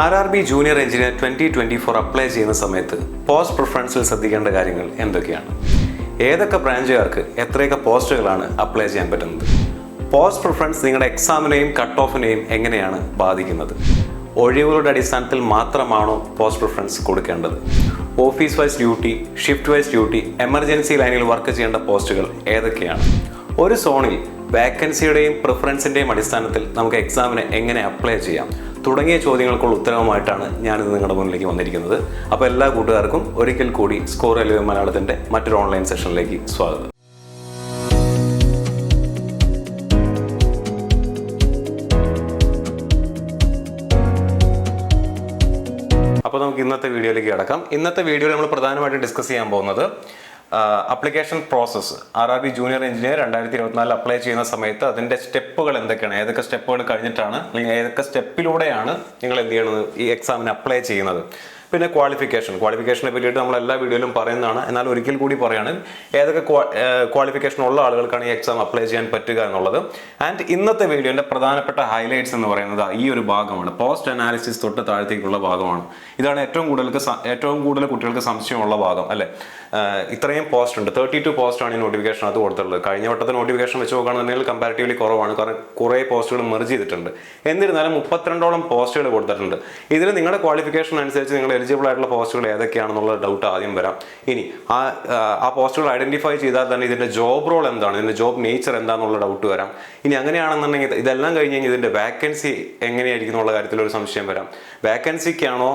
RRB junior engineer 2024 apply ചെയ്യുന്ന സമയത്ത് post പ്രിഫറൻസിൽ ശ്രദ്ധിക്കേണ്ട കാര്യങ്ങൾ എന്തൊക്കെയാണ്? ഏതൊക്കെ ബ്രാഞ്ചുകാർക്ക് എത്രയൊക്കെ പോസ്റ്റുകളാണ് അപ്ലൈ ചെയ്യാൻ പറ്റുന്നത്? പോസ്റ്റ് പ്രിഫറൻസ് നിങ്ങളുടെ എക്സാമിനെയും കട്ട് ഓഫിനെയും എങ്ങനെയാണ് ബാധിക്കുന്നത്? ഒഴിവുകളുടെ അടിസ്ഥാനത്തിൽ മാത്രമാണോ പോസ്റ്റ് പ്രിഫറൻസ് കൊടുക്കേണ്ടത്? Office wise duty, shift wise duty, emergency ലൈനിൽ വർക്ക് ചെയ്യേണ്ട പോസ്റ്റുകൾ ഏതൊക്കെയാണ്? ഒരു സോണിൽ വാക്കൻസിയുടെയും പ്രിഫറൻസിൻ്റെയും അടിസ്ഥാനത്തിൽ നമുക്ക് എക്സാമിന് എങ്ങനെ അപ്ലൈ ചെയ്യാം തുടങ്ങിയ ചോദ്യങ്ങൾക്കുള്ള ഉത്തരവുമായിട്ടാണ് ഞാനിത് നിങ്ങളുടെ മുന്നിലേക്ക് വന്നിരിക്കുന്നത്. അപ്പോൾ എല്ലാ കൂട്ടുകാർക്കും ഒരിക്കൽ കൂടി സ്കോർ റെയിൽവേ മലയാളത്തിൻ്റെ മറ്റൊരു ഓൺലൈൻ സെഷനിലേക്ക് സ്വാഗതം. അപ്പോൾ നമുക്ക് ഇന്നത്തെ വീഡിയോയിലേക്ക് കിടക്കാം. ഇന്നത്തെ വീഡിയോയിൽ നമ്മൾ പ്രധാനമായിട്ടും ഡിസ്കസ് ചെയ്യാൻ പോകുന്നത് application process. RRB junior engineer 2024 apply ചെയ്യുന്ന സമയത്ത് അതിൻ്റെ സ്റ്റെപ്പുകൾ എന്തൊക്കെയാണ്, ഏതൊക്കെ സ്റ്റെപ്പുകൾ കഴിഞ്ഞിട്ടാണ് അല്ലെങ്കിൽ ഏതൊക്കെ സ്റ്റെപ്പിലൂടെയാണ് നിങ്ങൾ എന്ത് ചെയ്യണത് ഈ എക്സാമിന് അപ്ലൈ ചെയ്യുന്നത്. പിന്നെ ക്വാളിഫിക്കേഷനെ പറ്റിയിട്ട് നമ്മൾ എല്ലാ വീഡിയോയിലും പറയുന്നതാണ്. എന്നാൽ ഒരിക്കൽ കൂടി പറയുകയാണ് ഏതൊക്കെ ക്വാളിഫിക്കേഷൻ ഉള്ള ആളുകൾക്കാണ് ഈ എക്സാം അപ്ലൈ ചെയ്യാൻ പറ്റുക എന്നുള്ളത്. ആൻഡ് ഇന്നത്തെ വീഡിയോൻ്റെ പ്രധാനപ്പെട്ട ഹൈലൈറ്റ്സ് എന്ന് പറയുന്നത് ഈ ഒരു ഭാഗമാണ്. പോസ്റ്റ് അനാലിസിസ് തൊട്ട് താഴത്തേക്കുള്ള ഭാഗമാണ്. ഇതാണ് ഏറ്റവും കൂടുതൽ കുട്ടികൾക്ക് സംശയമുള്ള ഭാഗം, അല്ലേ? ഇത്രയും പോസ്റ്റ് ഉണ്ട്, 32 പോസ്റ്റാണ് ഈ നോട്ടിഫിക്കേഷൻ അത് കൊടുത്തിട്ടുള്ളത്. കഴിഞ്ഞ വട്ടത്തെ നോട്ടിഫിക്കേഷൻ വെച്ച് നോക്കുകയാണെന്നുണ്ടെങ്കിൽ കമ്പാരിറ്റീവ്ലി കുറവാണ്, കാരണം കുറേ പോസ്റ്റുകൾ മെർജ് ചെയ്തിട്ടുണ്ട്. എന്നിരുന്നാലും 32ഓളം പോസ്റ്റുകൾ കൊടുത്തിട്ടുണ്ട്. ഇതിൽ നിങ്ങളുടെ ക്വാളിഫിക്കേഷൻ അനുസരിച്ച് നിങ്ങൾ എലിജിബിൾ ആയിട്ടുള്ള പോസ്റ്റുകൾ ഏതൊക്കെയാണെന്നുള്ള ഡൗട്ട് ആദ്യം വരാം. ഇനി ആ പോസ്റ്റുകൾ ഐഡന്റിഫൈ ചെയ്താൽ തന്നെ ഇതിന്റെ ജോബ് റോൾ എന്താണ്, ഇതിന്റെ ജോബ് നേച്ചർ എന്താണെന്നുള്ള ഡൗട്ട് വരാം. ഇനി അങ്ങനെയാണെന്നുണ്ടെങ്കിൽ ഇതെല്ലാം കഴിഞ്ഞ് കഴിഞ്ഞാൽ ഇതിന്റെ വാക്കൻസി എങ്ങനെയായിരിക്കും എന്നുള്ള കാര്യത്തിൽ ഒരു സംശയം വരാം. വാക്കൻസിക്കാണോ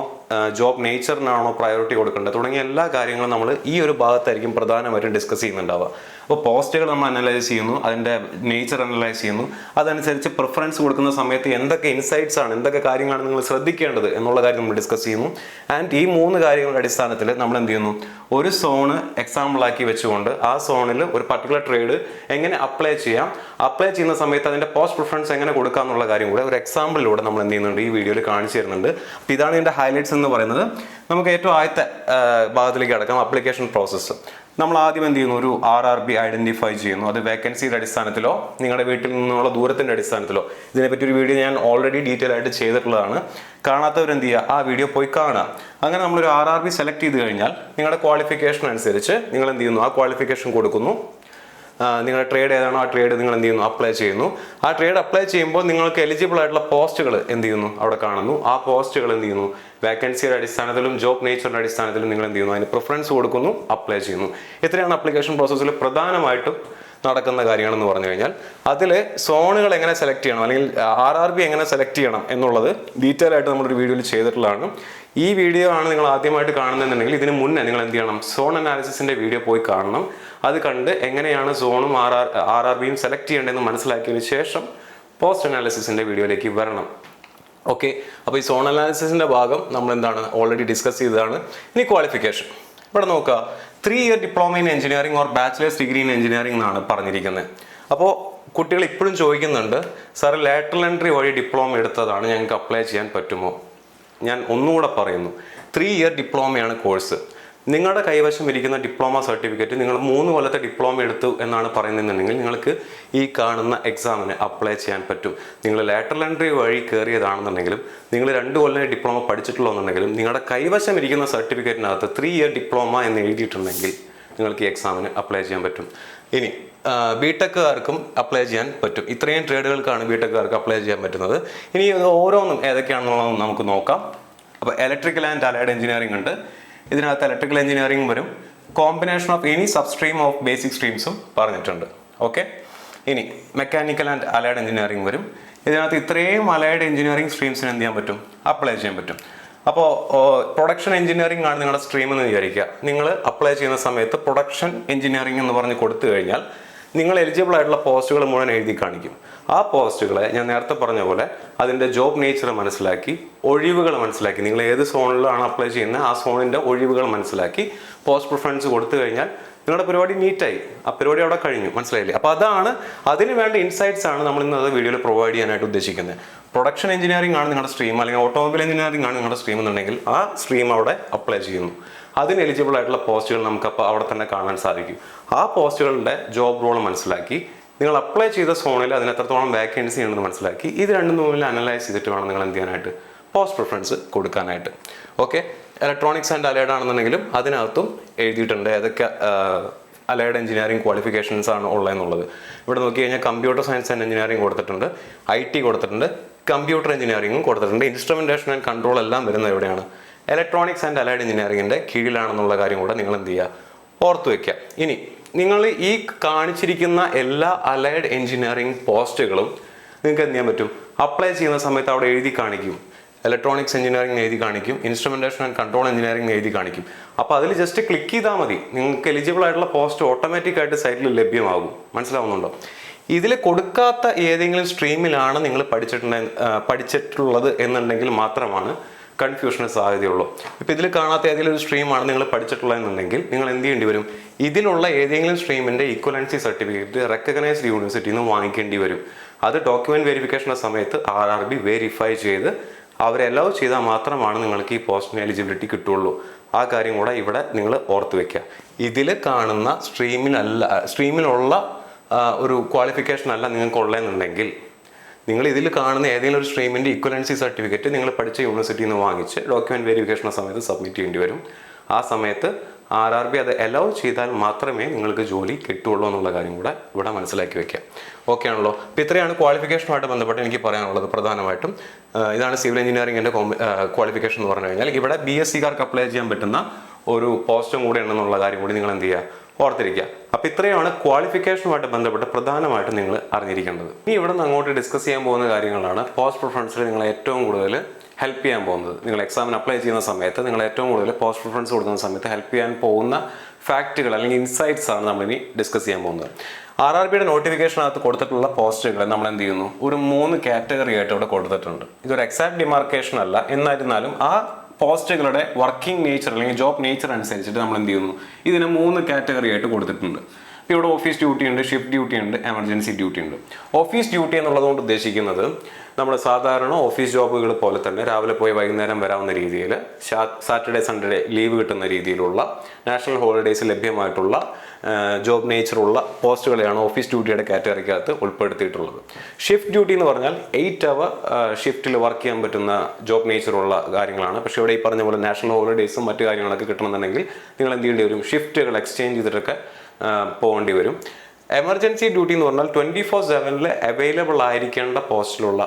ജോബ് നേച്ചറിനാണോ പ്രയോറിറ്റി കൊടുക്കേണ്ടത് തുടങ്ങിയ എല്ലാ കാര്യങ്ങളും നമ്മൾ ഈ ഒരു ഭാഗത്തായിരിക്കും പ്രധാനമായിട്ടും ഡിസ്കസ് ചെയ്യുന്നുണ്ടാവുക. അപ്പോൾ പോസ്റ്റുകൾ നമ്മൾ അനലൈസ് ചെയ്യുന്നു, അതിൻ്റെ നേച്ചർ അനലൈസ് ചെയ്യുന്നു, അതനുസരിച്ച് പ്രിഫറൻസ് കൊടുക്കുന്ന സമയത്ത് എന്തൊക്കെ ഇൻസൈറ്റ്സ് ആണ്, എന്തൊക്കെ കാര്യങ്ങളാണ് നിങ്ങൾ ശ്രദ്ധിക്കേണ്ടത് എന്നുള്ള കാര്യം നമ്മൾ ഡിസ്കസ് ചെയ്യുന്നു. ആൻഡ് ഈ 3 കാര്യങ്ങളുടെ അടിസ്ഥാനത്തിൽ നമ്മൾ എന്ത് ചെയ്യുന്നു, ഒരു സോണ് എക്സാമ്പിളാക്കി വെച്ചുകൊണ്ട് ആ സോണിൽ ഒരു പർട്ടിക്കുലർ ട്രേഡ് എങ്ങനെ അപ്ലൈ ചെയ്യാം, അപ്ലൈ ചെയ്യുന്ന സമയത്ത് അതിൻ്റെ പോസ്റ്റ് പ്രിഫറൻസ് എങ്ങനെ കൊടുക്കുക എന്നുള്ള കാര്യം കൂടെ ഒരു എക്സാമ്പിളിലൂടെ നമ്മൾ എന്ത് ചെയ്യുന്നുണ്ട്, ഈ വീഡിയോയിൽ കാണിച്ചു തരുന്നുണ്ട്. അപ്പോൾ ഇതാണ് ഇതിൻ്റെ ഹൈലൈറ്റ്സ് എന്ന് പറയുന്നത്. നമുക്ക് ഏറ്റവും ആദ്യത്തെ ഭാഗത്തിലേക്ക് കിടക്കാം, അപ്ലിക്കേഷൻ പ്രോസസ്സ്. നമ്മൾ ആദ്യം എന്ത് ചെയ്യുന്നു, ഒരു RRB ഐഡന്റിഫൈ ചെയ്യുന്നു. അത് വേക്കൻസിയുടെ അടിസ്ഥാനത്തിലോ നിങ്ങളുടെ വീട്ടിൽ നിന്നുള്ള ദൂരത്തിൻ്റെ അടിസ്ഥാനത്തിലോ. ഇതിനെപ്പറ്റി ഒരു വീഡിയോ ഞാൻ ഓൾറെഡി ഡീറ്റെയിൽ ആയിട്ട് ചെയ്തിട്ടുള്ളതാണ്. കാണാത്തവരെന്ത് ചെയ്യുക, ആ വീഡിയോ പോയി കാണാം. അങ്ങനെ നമ്മളൊരു RRB സെലക്ട് ചെയ്ത് കഴിഞ്ഞാൽ നിങ്ങളുടെ ക്വാളിഫിക്കേഷൻ അനുസരിച്ച് നിങ്ങൾ എന്ത് ചെയ്യുന്നു, ആ ക്വാളിഫിക്കേഷൻ കൊടുക്കുന്നു. നിങ്ങളുടെ ട്രേഡ് ഏതാണോ ആ ട്രേഡ് നിങ്ങൾ എന്ത് ചെയ്യുന്നു, അപ്ലൈ ചെയ്യുന്നു. ആ ട്രേഡ് അപ്ലൈ ചെയ്യുമ്പോൾ നിങ്ങൾക്ക് എലിജിബിൾ ആയിട്ടുള്ള പോസ്റ്റുകൾ എന്ത് ചെയ്യുന്നു, അവിടെ കാണുന്നു. ആ പോസ്റ്റുകൾ എന്ത് ചെയ്യുന്നു, വാക്കൻസിയുടെ അടിസ്ഥാനത്തിലും ജോബ് നേച്ചറിന്റെ അടിസ്ഥാനത്തിലും നിങ്ങൾ എന്ത് ചെയ്യുന്നു, അതിന് പ്രിഫറൻസ് കൊടുക്കുന്നു, അപ്ലൈ ചെയ്യുന്നു. ഇത്രയാണ് അപ്ലിക്കേഷൻ പ്രോസസ്സിൽ പ്രധാനമായിട്ടും നടക്കുന്ന കാര്യങ്ങളെന്ന് പറഞ്ഞു കഴിഞ്ഞാൽ. അതിൽ സോണുകൾ എങ്ങനെ സെലക്ട് ചെയ്യണം അല്ലെങ്കിൽ RRB എങ്ങനെ സെലക്ട് ചെയ്യണം എന്നുള്ളത് ഡീറ്റെയിൽ ആയിട്ട് നമ്മളൊരു വീഡിയോയിൽ ചെയ്തിട്ടുള്ളതാണ്. ഈ വീഡിയോ ആണ് നിങ്ങൾ ആദ്യമായിട്ട് കാണുന്നതെന്നുണ്ടെങ്കിൽ ഇതിന് മുന്നേ നിങ്ങൾ എന്ത് ചെയ്യണം, സോൺ അനാലിസിസിന്റെ വീഡിയോ പോയി കാണണം. അത് കണ്ട് എങ്ങനെയാണ് സോണും RRBയും സെലക്ട് ചെയ്യേണ്ടതെന്ന് മനസ്സിലാക്കിയതിന് ശേഷം പോസ്റ്റ് അനാലിസിസിന്റെ വീഡിയോയിലേക്ക് വരണം. ഓക്കെ, അപ്പോൾ ഈ സോൺ അനാലിസിസിന്റെ ഭാഗം നമ്മൾ എന്താണ് ഓൾറെഡി ഡിസ്കസ് ചെയ്തതാണ്. ഇനി ക്വാളിഫിക്കേഷൻ ഇവിടെ നോക്കുക. 3 year diploma in engineering or bachelor's degree in engineering എന്നാണ് പറഞ്ഞിരിക്കുന്നത്. അപ്പോൾ കുട്ടികൾ ഇപ്പോഴും ചോദിക്കുന്നുണ്ട്, സാർ ലാറ്ററൽ എൻട്രി വഴി ഡിപ്ലോമ എടുത്തതാണ്, ഞങ്ങൾക്ക് അപ്ലൈ ചെയ്യാൻ പറ്റുമോ? ഞാൻ ഒന്നുകൂടെ പറയുന്നു, 3 ഇയർ ഡിപ്ലോമയാണ് കോഴ്സ്. നിങ്ങളുടെ കൈവശം ഇരിക്കുന്ന ഡിപ്ലോമ സർട്ടിഫിക്കറ്റ് നിങ്ങൾ 3 കൊല്ലത്തെ ഡിപ്ലോമ എടുത്തു എന്നാണ് പറയുന്നതെന്നുണ്ടെങ്കിൽ നിങ്ങൾക്ക് ഈ കാണുന്ന എക്സാമിന് അപ്ലൈ ചെയ്യാൻ പറ്റും. നിങ്ങൾ ലാറ്ററൽ എൻട്രി വഴി കയറിയതാണെന്നുണ്ടെങ്കിലും നിങ്ങൾ 2 കൊല്ലം ഡിപ്ലോമ പഠിച്ചിട്ടുള്ളതെന്നുണ്ടെങ്കിലും നിങ്ങളുടെ കൈവശം ഇരിക്കുന്ന സർട്ടിഫിക്കറ്റിനകത്ത് 3 ഇയർ ഡിപ്ലോമ എന്ന് എഴുതിയിട്ടുണ്ടെങ്കിൽ നിങ്ങൾക്ക് ഈ എക്സാമിന് അപ്ലൈ ചെയ്യാൻ പറ്റും. ഇനി ബിടെക്കുകാർക്കും അപ്ലൈ ചെയ്യാൻ പറ്റും. ഇത്രയും ട്രേഡുകൾക്കാണ് ബിടെക്കുകാർക്ക് അപ്ലൈ ചെയ്യാൻ പറ്റുന്നത്. ഇനി ഓരോന്നും ഏതൊക്കെയാണെന്നുള്ളത് നമുക്ക് നോക്കാം. അപ്പോൾ ഇലക്ട്രിക്കൽ ആൻഡ് അലൈഡ് എഞ്ചിനീയറിംഗ് ഉണ്ട്. ഇതിനകത്ത് ഇലക്ട്രിക്കൽ എഞ്ചിനീയറിംഗ് വരും. Combination of any sub stream of basic സ്ട്രീംസും പറഞ്ഞിട്ടുണ്ട്. ഓക്കെ, ഇനി മെക്കാനിക്കൽ ആൻഡ് അലൈഡ് എഞ്ചിനീയറിംഗ് വരും. ഇതിനകത്ത് ഇത്രയും അലൈഡ് എഞ്ചിനീയറിംഗ് സ്ട്രീംസിന് എന്ത് ചെയ്യാൻ പറ്റും, അപ്ലൈ ചെയ്യാൻ പറ്റും. അപ്പോൾ പ്രൊഡക്ഷൻ എഞ്ചിനീയറിംഗ് ആണ് നിങ്ങളുടെ സ്ട്രീം എന്ന് വിചാരിക്കുക. നിങ്ങൾ അപ്ലൈ ചെയ്യുന്ന സമയത്ത് പ്രൊഡക്ഷൻ എഞ്ചിനീയറിംഗ് എന്ന് പറഞ്ഞ് കൊടുത്തു കഴിഞ്ഞാൽ നിങ്ങൾ എലിജിബിൾ ആയിട്ടുള്ള പോസ്റ്റുകൾ മുഴുവൻ എഴുതി കാണിക്കും. ആ പോസ്റ്റുകളെ ഞാൻ നേരത്തെ പറഞ്ഞ പോലെ അതിൻ്റെ ജോബ് നേച്ചർ മനസ്സിലാക്കി, ഒഴിവുകൾ മനസ്സിലാക്കി, നിങ്ങൾ ഏത് സോണിലാണ് അപ്ലൈ ചെയ്യുന്നത് ആ സോണിൻ്റെ ഒഴിവുകൾ മനസ്സിലാക്കി പോസ്റ്റ് പ്രിഫറൻസ് കൊടുത്തു കഴിഞ്ഞാൽ നിങ്ങളുടെ പരിപാടി നീറ്റായി. ആ പരിപാടി അവിടെ കഴിഞ്ഞു, മനസ്സിലായില്ലേ? അപ്പോൾ അതിന് വേണ്ട ഇൻസൈറ്റ്സ് ആണ് നമ്മൾ ഇന്ന് വീഡിയോയിൽ പ്രൊവൈഡ് ചെയ്യാനായിട്ട് ഉദ്ദേശിക്കുന്നത്. പ്രൊഡക്ഷൻ എഞ്ചിനീയറിംഗ് ആണ് നിങ്ങളുടെ സ്ട്രീം, അല്ലെങ്കിൽ ഓട്ടോമൊബൈൽ എഞ്ചിനീയറിംഗ് ആണ് നിങ്ങളുടെ സ്ട്രീം എന്നുണ്ടെങ്കിൽ ആ സ്ട്രീം അവിടെ അപ്ലൈ ചെയ്യുന്നു. അതിന് എലിജിബിൾ ആയിട്ടുള്ള പോസ്റ്റുകൾ നമുക്ക് അപ്പോൾ അവിടെ തന്നെ കാണാൻ സാധിക്കും. ആ പോസ്റ്റുകളുടെ ജോബ് റോൾ മനസ്സിലാക്കി നിങ്ങൾ അപ്ലൈ ചെയ്ത സോണിൽ അതിന് എത്രത്തോളം വാക്കൻസി ഉണ്ടെന്ന് മനസ്സിലാക്കി ഇത് രണ്ടും തമ്മിൽ അനലൈസ് ചെയ്തിട്ട് വേണം നിങ്ങൾ എന്ത് ചെയ്യാനായിട്ട് പോസ്റ്റ് പ്രിഫറൻസ് കൊടുക്കാനായിട്ട്. ഓക്കെ, ഇലക്ട്രോണിക്സ് ആൻഡ് അലൈഡ് ആണെന്നുണ്ടെങ്കിലും അതിനകത്തും എഴുതിയിട്ടുണ്ട് ഏതൊക്കെ അലൈഡ് എഞ്ചിനീയറിംഗ് ക്വാളിഫിക്കേഷൻസ് ആണ് ഉള്ളതെന്നുള്ളത്. ഇവിടെ നോക്കി കഴിഞ്ഞാൽ കമ്പ്യൂട്ടർ സയൻസ് ആൻഡ് എഞ്ചിനീയറിംഗ് കൊടുത്തിട്ടുണ്ട്, IT കൊടുത്തിട്ടുണ്ട്, കമ്പ്യൂട്ടർ എഞ്ചിനീയറിംഗും കൊടുത്തിട്ടുണ്ട്, ഇൻസ്ട്രുമെന്റേഷൻ ആൻഡ് കൺട്രോൾ എല്ലാം വരുന്നത് എവിടെയാണ്? ഇലക്ട്രോണിക്സ് ആൻഡ് അലൈഡ് എഞ്ചിനീയറിംഗിന്റെ കീഴിലാണെന്നുള്ള കാര്യം കൂടെ നിങ്ങൾ എന്ത് ചെയ്യുക, ഓർത്ത് വെക്കുക. ഇനി നിങ്ങൾ ഈ കാണിച്ചിരിക്കുന്ന എല്ലാ അലൈഡ് എഞ്ചിനീയറിംഗ് പോസ്റ്റുകളും നിങ്ങൾക്ക് എന്ത് ചെയ്യാൻ പറ്റും? അപ്ലൈ ചെയ്യുന്ന സമയത്ത് അവിടെ എഴുതി കാണിക്കും. ഇലക്ട്രോണിക്സ് എഞ്ചിനീയറിംഗ് എഴുതി കാണിക്കും, ഇൻസ്ട്രുമെന്റേഷൻ ആൻഡ് കൺട്രോൾ എഞ്ചിനീയറിംഗ് എഴുതി കാണിക്കും. അപ്പോൾ അതിൽ ജസ്റ്റ് ക്ലിക്ക് ചെയ്താൽ മതി, നിങ്ങൾക്ക് എലിജിബിൾ ആയിട്ടുള്ള പോസ്റ്റ് ഓട്ടോമാറ്റിക് ആയിട്ട് സൈറ്റിൽ ലഭ്യമാകും. മനസ്സിലാവുന്നുണ്ടോ? ഇതിൽ കൊടുക്കാത്ത ഏതെങ്കിലും സ്ട്രീമിലാണ് നിങ്ങൾ പഠിച്ചിട്ടുള്ളത് എന്നുണ്ടെങ്കിൽ മാത്രമാണ് കൺഫ്യൂഷന് സാധ്യതയുള്ളൂ. ഇപ്പോൾ ഇതിൽ കാണാത്ത ഏതെങ്കിലും ഒരു സ്ട്രീമാണ് നിങ്ങൾ പഠിച്ചിട്ടുള്ളതെന്നുണ്ടെങ്കിൽ നിങ്ങൾ എന്ത് ചെയ്യേണ്ടി വരും? ഇതിലുള്ള ഏതെങ്കിലും സ്ട്രീമിൻ്റെ ഈക്വലൻസി സർട്ടിഫിക്കറ്റ് റെക്കഗ്നൈസ്ഡ് യൂണിവേഴ്സിറ്റിയിൽ നിന്ന് വാങ്ങിക്കേണ്ടി വരും. അത് ഡോക്യുമെന്റ് വെരിഫിക്കേഷൻ്റെ സമയത്ത് RRB വെരിഫൈ ചെയ്ത് അവരെ അലൗ ചെയ്താൽ മാത്രമാണ് നിങ്ങൾക്ക് ഈ പോസ്റ്റിന് എലിജിബിലിറ്റി കിട്ടുള്ളൂ. ആ കാര്യം കൂടെ ഇവിടെ നിങ്ങൾ ഓർത്ത് വെക്കുക. ഇതിൽ കാണുന്ന സ്ട്രീമിലുള്ള ഒരു ക്വാളിഫിക്കേഷൻ അല്ല നിങ്ങൾക്ക് ഉള്ളതെന്നുണ്ടെങ്കിൽ നിങ്ങൾ ഇതിൽ കാണുന്ന ഏതെങ്കിലും ഒരു സ്ട്രീമിൻ്റെ ഈക്വലൻസി സർട്ടിഫിക്കറ്റ് നിങ്ങൾ പഠിച്ച യൂണിവേഴ്സിറ്റിയിൽ നിന്ന് വാങ്ങിച്ച് ഡോക്യുമെന്റ് വെരിഫിക്കേഷൻ സമയത്ത് സബ്മിറ്റ് ചെയ്യേണ്ടി വരും. ആ സമയത്ത് RRB അത് അലൗ ചെയ്താൽ മാത്രമേ നിങ്ങൾക്ക് ജോലി കിട്ടുള്ളൂ എന്നുള്ള കാര്യം കൂടെ ഇവിടെ മനസ്സിലാക്കി വെക്കാം. ഓക്കെ ആണല്ലോ? അപ്പോൾ ഇത്രയാണ് ക്വാളിഫിക്കേഷനുമായിട്ട് ബന്ധപ്പെട്ട് എനിക്ക് പറയാനുള്ളത്. പ്രധാനമായിട്ടും ഇതാണ് സിവിൽ എഞ്ചിനീയറിംഗിൻ്റെ ക്വാളിഫിക്കേഷൻ എന്ന് പറഞ്ഞു കഴിഞ്ഞാൽ ഇവിടെ BSc-കാർക്ക് അപ്ലൈ ചെയ്യാൻ പറ്റുന്ന ഒരു പോസ്റ്റും കൂടെ ഉണ്ടെന്നുള്ള കാര്യം കൂടി നിങ്ങൾ എന്ത് ചെയ്യുക, ഓർത്തിരിക്കുക. അപ്പോൾ ഇത്രയാണ് ക്വാളിഫിക്കേഷനുമായിട്ട് ബന്ധപ്പെട്ട് പ്രധാനമായിട്ടും നിങ്ങൾ അറിഞ്ഞിരിക്കേണ്ടത്. ഇനി ഇവിടെ നിന്ന് അങ്ങോട്ട് ഡിസ്കസ് ചെയ്യാൻ പോകുന്ന കാര്യങ്ങളാണ് പോസ്റ്റ് പ്രിഫറൻസിൽ നിങ്ങൾ ഏറ്റവും കൂടുതൽ ഹെൽപ്പ് ചെയ്യാൻ പോകുന്നത്. നിങ്ങൾ എക്സാമിന് അപ്ലൈ ചെയ്യുന്ന സമയത്ത് നിങ്ങൾ ഏറ്റവും കൂടുതൽ പോസ്റ്റ് പ്രിഫറൻസ് കൊടുക്കുന്ന സമയത്ത് ഹെൽപ്പ് ചെയ്യാൻ പോകുന്ന ഫാക്റ്റുകൾ അല്ലെങ്കിൽ ഇൻസൈറ്റ്സ് ആണ് നമ്മളിനി ഡിസ്കസ് ചെയ്യാൻ പോകുന്നത്. RRBയുടെ നോട്ടിഫിക്കേഷനകത്ത് കൊടുത്തിട്ടുള്ള പോസ്റ്റുകളെ നമ്മൾ എന്ത് ചെയ്യുന്നു, ഒരു 3 കാറ്റഗറി ആയിട്ട് ഇവിടെ കൊടുത്തിട്ടുണ്ട്. ഇതൊരു എക്സാക്ട് ഡിമാർക്കേഷൻ അല്ല, എന്നിരുന്നാലും ആ പോസ്റ്റുകളുടെ വർക്കിംഗ് നേച്ചർ അല്ലെങ്കിൽ ജോബ് നേച്ചർ അനുസരിച്ചിട്ട് നമ്മൾ എന്ത് ചെയ്യുന്നു, ഇതിനെ 3 കാറ്റഗറി ആയിട്ട് കൊടുത്തിട്ടുണ്ട്. ഇപ്പോൾ ഇവിടെ ഓഫീസ് ഡ്യൂട്ടി ഉണ്ട്, ഷിഫ്റ്റ് ഡ്യൂട്ടി ഉണ്ട്, എമർജൻസി ഡ്യൂട്ടി ഉണ്ട്. ഓഫീസ് ഡ്യൂട്ടി എന്നുള്ളതുകൊണ്ട് ഉദ്ദേശിക്കുന്നത് നമ്മൾ സാധാരണ ഓഫീസ് ജോബുകൾ പോലെ തന്നെ രാവിലെ പോയി വൈകുന്നേരം വരാവുന്ന രീതിയിൽ സാറ്റർഡേ സൺഡേ ലീവ് കിട്ടുന്ന രീതിയിലുള്ള നാഷണൽ ഹോളിഡേയ്സ് ലഭ്യമായിട്ടുള്ള ജോബ് നേച്ചറുള്ള പോസ്റ്റുകളെയാണ് ഓഫീസ് ഡ്യൂട്ടിയുടെ കാറ്റഗറിക്കകത്ത് ഉൾപ്പെടുത്തിയിട്ടുള്ളത്. ഷിഫ്റ്റ് ഡ്യൂട്ടി എന്ന് പറഞ്ഞാൽ 8 അവർ ഷിഫ്റ്റിൽ വർക്ക് ചെയ്യാൻ പറ്റുന്ന ജോബ് നേച്ചറുള്ള കാര്യങ്ങളാണ്. പക്ഷേ ഇവിടെ ഈ പറഞ്ഞ പോലെ നാഷണൽ ഹോളിഡേയ്സും മറ്റു കാര്യങ്ങളൊക്കെ കിട്ടണമെന്നുണ്ടെങ്കിൽ നിങ്ങൾ എന്ത് ചെയ്യേണ്ടി വരും, ഷിഫ്റ്റുകൾ എക്സ്ചേഞ്ച് ചെയ്തിട്ടൊക്കെ പോകേണ്ടി വരും. എമർജൻസി ഡ്യൂട്ടി എന്ന് പറഞ്ഞാൽ 24/7 അവൈലബിൾ ആയിരിക്കേണ്ട പോസ്റ്റിലുള്ള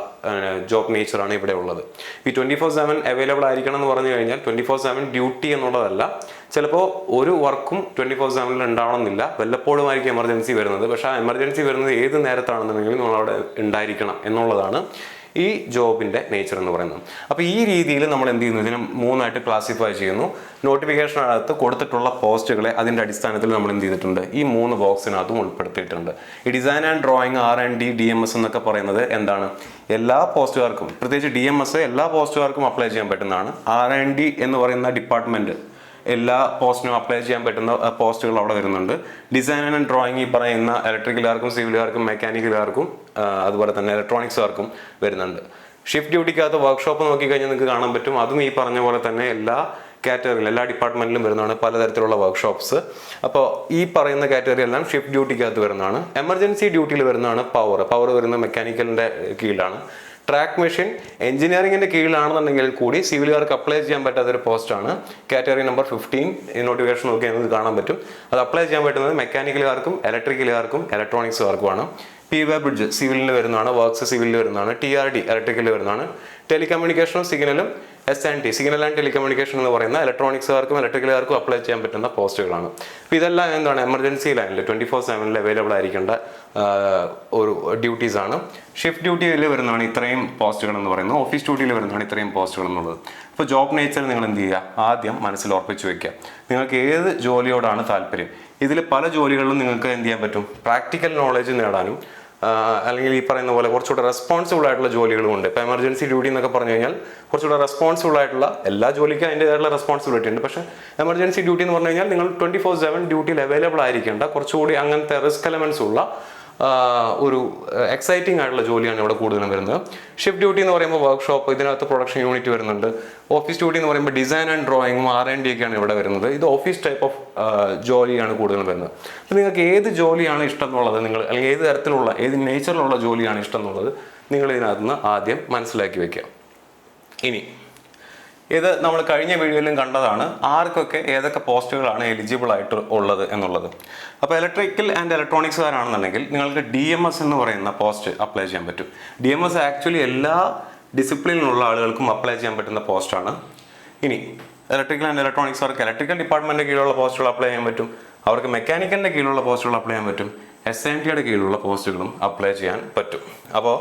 ജോബ് നേച്ചറാണ് ഇവിടെ ഉള്ളത്. ഈ 24/7 അവൈലബിൾ ആയിരിക്കണം എന്ന് പറഞ്ഞു കഴിഞ്ഞാൽ 24/7 ഡ്യൂട്ടി എന്നുള്ളതല്ല. ചിലപ്പോൾ ഒരു വർക്കും 24/7 ഉണ്ടാവണമെന്നില്ല, വല്ലപ്പോഴും ആയിരിക്കും എമർജൻസി വരുന്നത്. പക്ഷേ ആ എമർജൻസി വരുന്നത് ഏത് നേരത്താണെന്നുണ്ടെങ്കിലും നമ്മളവിടെ ഉണ്ടായിരിക്കണം എന്നുള്ളതാണ് ഈ ജോബിൻ്റെ നേച്ചർ എന്ന് പറയുന്നത്. അപ്പോൾ ഈ രീതിയിൽ നമ്മൾ എന്ത് ചെയ്യുന്നു, ഇതിനെ 3 ആയിട്ട് ക്ലാസിഫൈ ചെയ്യുന്നു. നോട്ടിഫിക്കേഷനകത്ത് കൊടുത്തിട്ടുള്ള പോസ്റ്റുകളെ അതിൻ്റെ അടിസ്ഥാനത്തിൽ നമ്മൾ എന്ത് ചെയ്തിട്ടുണ്ട്, ഈ 3 ബോക്സിനകത്തും ഉൾപ്പെടുത്തിയിട്ടുണ്ട്. ഈ design and drawing, R&D, DMS എന്നൊക്കെ പറയുന്നത് എന്താണ്, എല്ലാ പോസ്റ്റുകാർക്കും, പ്രത്യേകിച്ച് DMS എല്ലാ പോസ്റ്റുകാർക്കും അപ്ലൈ ചെയ്യാൻ പറ്റുന്നതാണ്. R&D എന്ന് പറയുന്ന ഡിപ്പാർട്ട്മെൻറ്റ് എല്ലാ പോസ്റ്റിനും അപ്ലൈ ചെയ്യാൻ പറ്റുന്ന പോസ്റ്റുകൾ അവിടെ വരുന്നുണ്ട്. ഡിസൈൻ ആൻഡ് ഡ്രോയിങ് ഈ പറയുന്ന ഇലക്ട്രിക്കലുകാർക്കും സിവിലുകാർക്കും മെക്കാനിക്കലുകാർക്കും അതുപോലെ തന്നെ ഇലക്ട്രോണിക്സുകാർക്കും വരുന്നുണ്ട്. ഷിഫ്റ്റ് ഡ്യൂട്ടിക്കകത്ത് വർക്ക്ഷോപ്പ് നോക്കിക്കഴിഞ്ഞാൽ നിങ്ങൾക്ക് കാണാൻ പറ്റും. അതും ഈ പറഞ്ഞ പോലെ തന്നെ എല്ലാ കാറ്റഗറിയിലും എല്ലാ ഡിപ്പാർട്ട്മെന്റിലും വരുന്നതാണ് പലതരത്തിലുള്ള വർക്ക്ഷോപ്സ്. അപ്പോൾ ഈ പറയുന്ന കാറ്റഗറി എല്ലാം ഷിഫ്റ്റ് ഡ്യൂട്ടിക്കകത്ത് വരുന്നതാണ്. എമർജൻസി ഡ്യൂട്ടിയിൽ വരുന്നതാണ് പവർ വരുന്ന മെക്കാനിക്കലിൻ്റെ കീഴിലാണ്. ട്രാക്ക് മെഷീൻ എഞ്ചിനീയറിംഗിന്റെ കീഴിലാണെന്നുണ്ടെങ്കിൽ കൂടി സിവിലുകാർക്ക് അപ്ലൈ ചെയ്യാൻ പറ്റാത്തൊരു പോസ്റ്റാണ്. കാറ്റഗറി നമ്പർ 15 ഈ നോട്ടിഫിക്കേഷൻ നോക്കി നമുക്ക് കാണാൻ പറ്റും. അത് അപ്ലൈ ചെയ്യാൻ പറ്റുന്നത് മെക്കാനിക്കലുകാർക്കും ഇലക്ട്രിക്കലുകാർക്കും ഇലക്ട്രോണിക്സുകാർക്കുമാണ്. PY ബ്രിഡ്ജ് സിവിലിൽ വരുന്നതാണ്, വർക്ക്സ് സിവിലിൽ വരുന്നതാണ്. TRD ഇലക്ട്രിക്കലിൽ വരുന്നതാണ്. ടെലികമ്മ്യൂണിക്കേഷനും സിഗ്നലും SNT സിഗ്നൽ ആൻഡ് ടെലികമ്മ്യൂണിക്കേഷൻ എന്ന് പറയുന്ന ഇലക്ട്രോണിക്സുകാർക്കും ഇലക്ട്രിക്കലുകാർക്കും അപ്ലൈ ചെയ്യാൻ പറ്റുന്ന പോസ്റ്റുകളാണ്. അപ്പോൾ ഇതെല്ലാം എന്താണ്, എമർജൻസി ലൈനിൽ 24/7 അവൈലബിൾ ആയിരിക്കേണ്ട ഒരു ഡ്യൂട്ടീസാണ്. ഷിഫ്റ്റ് ഡ്യൂട്ടിയിൽ വരുന്നതാണ് ഇത്രയും പോസ്റ്റുകൾ എന്ന് പറയുന്നത്. ഓഫീസ് ഡ്യൂട്ടിയിൽ വരുന്നതാണ് ഇത്രയും പോസ്റ്റുകൾ എന്നുള്ളത്. അപ്പോൾ ജോബ് നേച്ചർ നിങ്ങൾ എന്ത് ചെയ്യുക, ആദ്യം മനസ്സിൽ ഉറപ്പിച്ച് വെക്കുക. നിങ്ങൾക്ക് ഏത് ജോലിയോടാണ് താല്പര്യം. ഇതിൽ പല ജോലികളിലും നിങ്ങൾക്ക് എന്ത് ചെയ്യാൻ പറ്റും, പ്രാക്ടിക്കൽ നോളജ് നേടാനും അല്ലെങ്കിൽ ഈ പറയുന്ന പോലെ കുറച്ചുകൂടെ റെസ്പോൺസിബിൾ ആയിട്ടുള്ള ജോലികളും ഉണ്ട്. ഇപ്പോൾ എമർജൻസി ഡ്യൂട്ടി എന്നൊക്കെ പറഞ്ഞു കഴിഞ്ഞാൽ കുറച്ചുകൂടെ റെസ്പോൺസിബിൾ ആയിട്ടുള്ള, എല്ലാ ജോലിക്കും അതിൻ്റെതായിട്ടുള്ള റെസ്പോൺസിബിലിറ്റി ഉണ്ട്. പക്ഷേ എമർജൻസി ഡ്യൂട്ടി എന്ന് പറഞ്ഞു കഴിഞ്ഞാൽ നിങ്ങൾ 24/7 ഡ്യൂട്ടിയിൽ അവൈലബിൾ ആയിരിക്കേണ്ട കുറച്ചുകൂടി അങ്ങനത്തെ റിസ്ക് എലമെന്റ്സ് ഉള്ള ഒരു എക്സൈറ്റിംഗ് ആയിട്ടുള്ള ജോലിയാണ് ഇവിടെ കൂടുതലും വരുന്നത്. ഷിഫ്റ്റ് ഡ്യൂട്ടി എന്ന് പറയുമ്പോൾ വർക്ക്ഷോപ്പ്, ഇതിനകത്ത് പ്രൊഡക്ഷൻ യൂണിറ്റ് വരുന്നുണ്ട്. ഓഫീസ് ഡ്യൂട്ടി എന്ന് പറയുമ്പോൾ ഡിസൈൻ ആൻഡ് ഡ്രോയിങ്ങും R&D ഒക്കെയാണ് ഇവിടെ വരുന്നത്. ഇത് ഓഫീസ് ടൈപ്പ് ഓഫ് ജോലിയാണ് കൂടുതലും വരുന്നത്. അപ്പോൾ നിങ്ങൾക്ക് ഏത് ജോലിയാണ് ഇഷ്ടം എന്നുള്ളത്, നിങ്ങൾ അല്ലെങ്കിൽ ഏത് തരത്തിലുള്ള ഏത് നേച്ചറിലുള്ള ജോലിയാണ് ഇഷ്ടം എന്നുള്ളത് നിങ്ങൾ ഇതിനകത്ത് നിന്ന് ആദ്യം മനസ്സിലാക്കി വെക്കുക. ഇനി ഇത് നമ്മൾ കഴിഞ്ഞ വീഡിയോയിലും കണ്ടതാണ് ആർക്കൊക്കെ ഏതൊക്കെ പോസ്റ്റുകളാണ് എലിജിബിൾ ആയിട്ട് ഉള്ളത് എന്നുള്ളത്. അപ്പോൾ ഇലക്ട്രിക്കൽ ആൻഡ് ഇലക്ട്രോണിക്സുകാരാണെന്നുണ്ടെങ്കിൽ നിങ്ങൾക്ക് DMS എന്ന് പറയുന്ന പോസ്റ്റ് അപ്ലൈ ചെയ്യാൻ പറ്റും. DMS ആക്ച്വലി എല്ലാ ഡിസിപ്ലിനിലുള്ള ആളുകൾക്കും അപ്ലൈ ചെയ്യാൻ പറ്റുന്ന പോസ്റ്റാണ്. ഇനി ഇലക്ട്രിക്കൽ ആൻഡ് ഇലക്ട്രോണിക്സുകാർക്ക് ഇലക്ട്രിക്കൽ ഡിപ്പാർട്ട്മെൻറ്റിൻ്റെ കീഴിലുള്ള പോസ്റ്റുകൾ അപ്ലൈ ചെയ്യാൻ പറ്റും. അവർക്ക് മെക്കാനിക്കലിൻ്റെ കീഴിലുള്ള പോസ്റ്റുകൾ അപ്ലൈ ചെയ്യാൻ പറ്റും. SNTയുടെ കീഴിലുള്ള പോസ്റ്റുകളും അപ്ലൈ ചെയ്യാൻ പറ്റും. അപ്പോൾ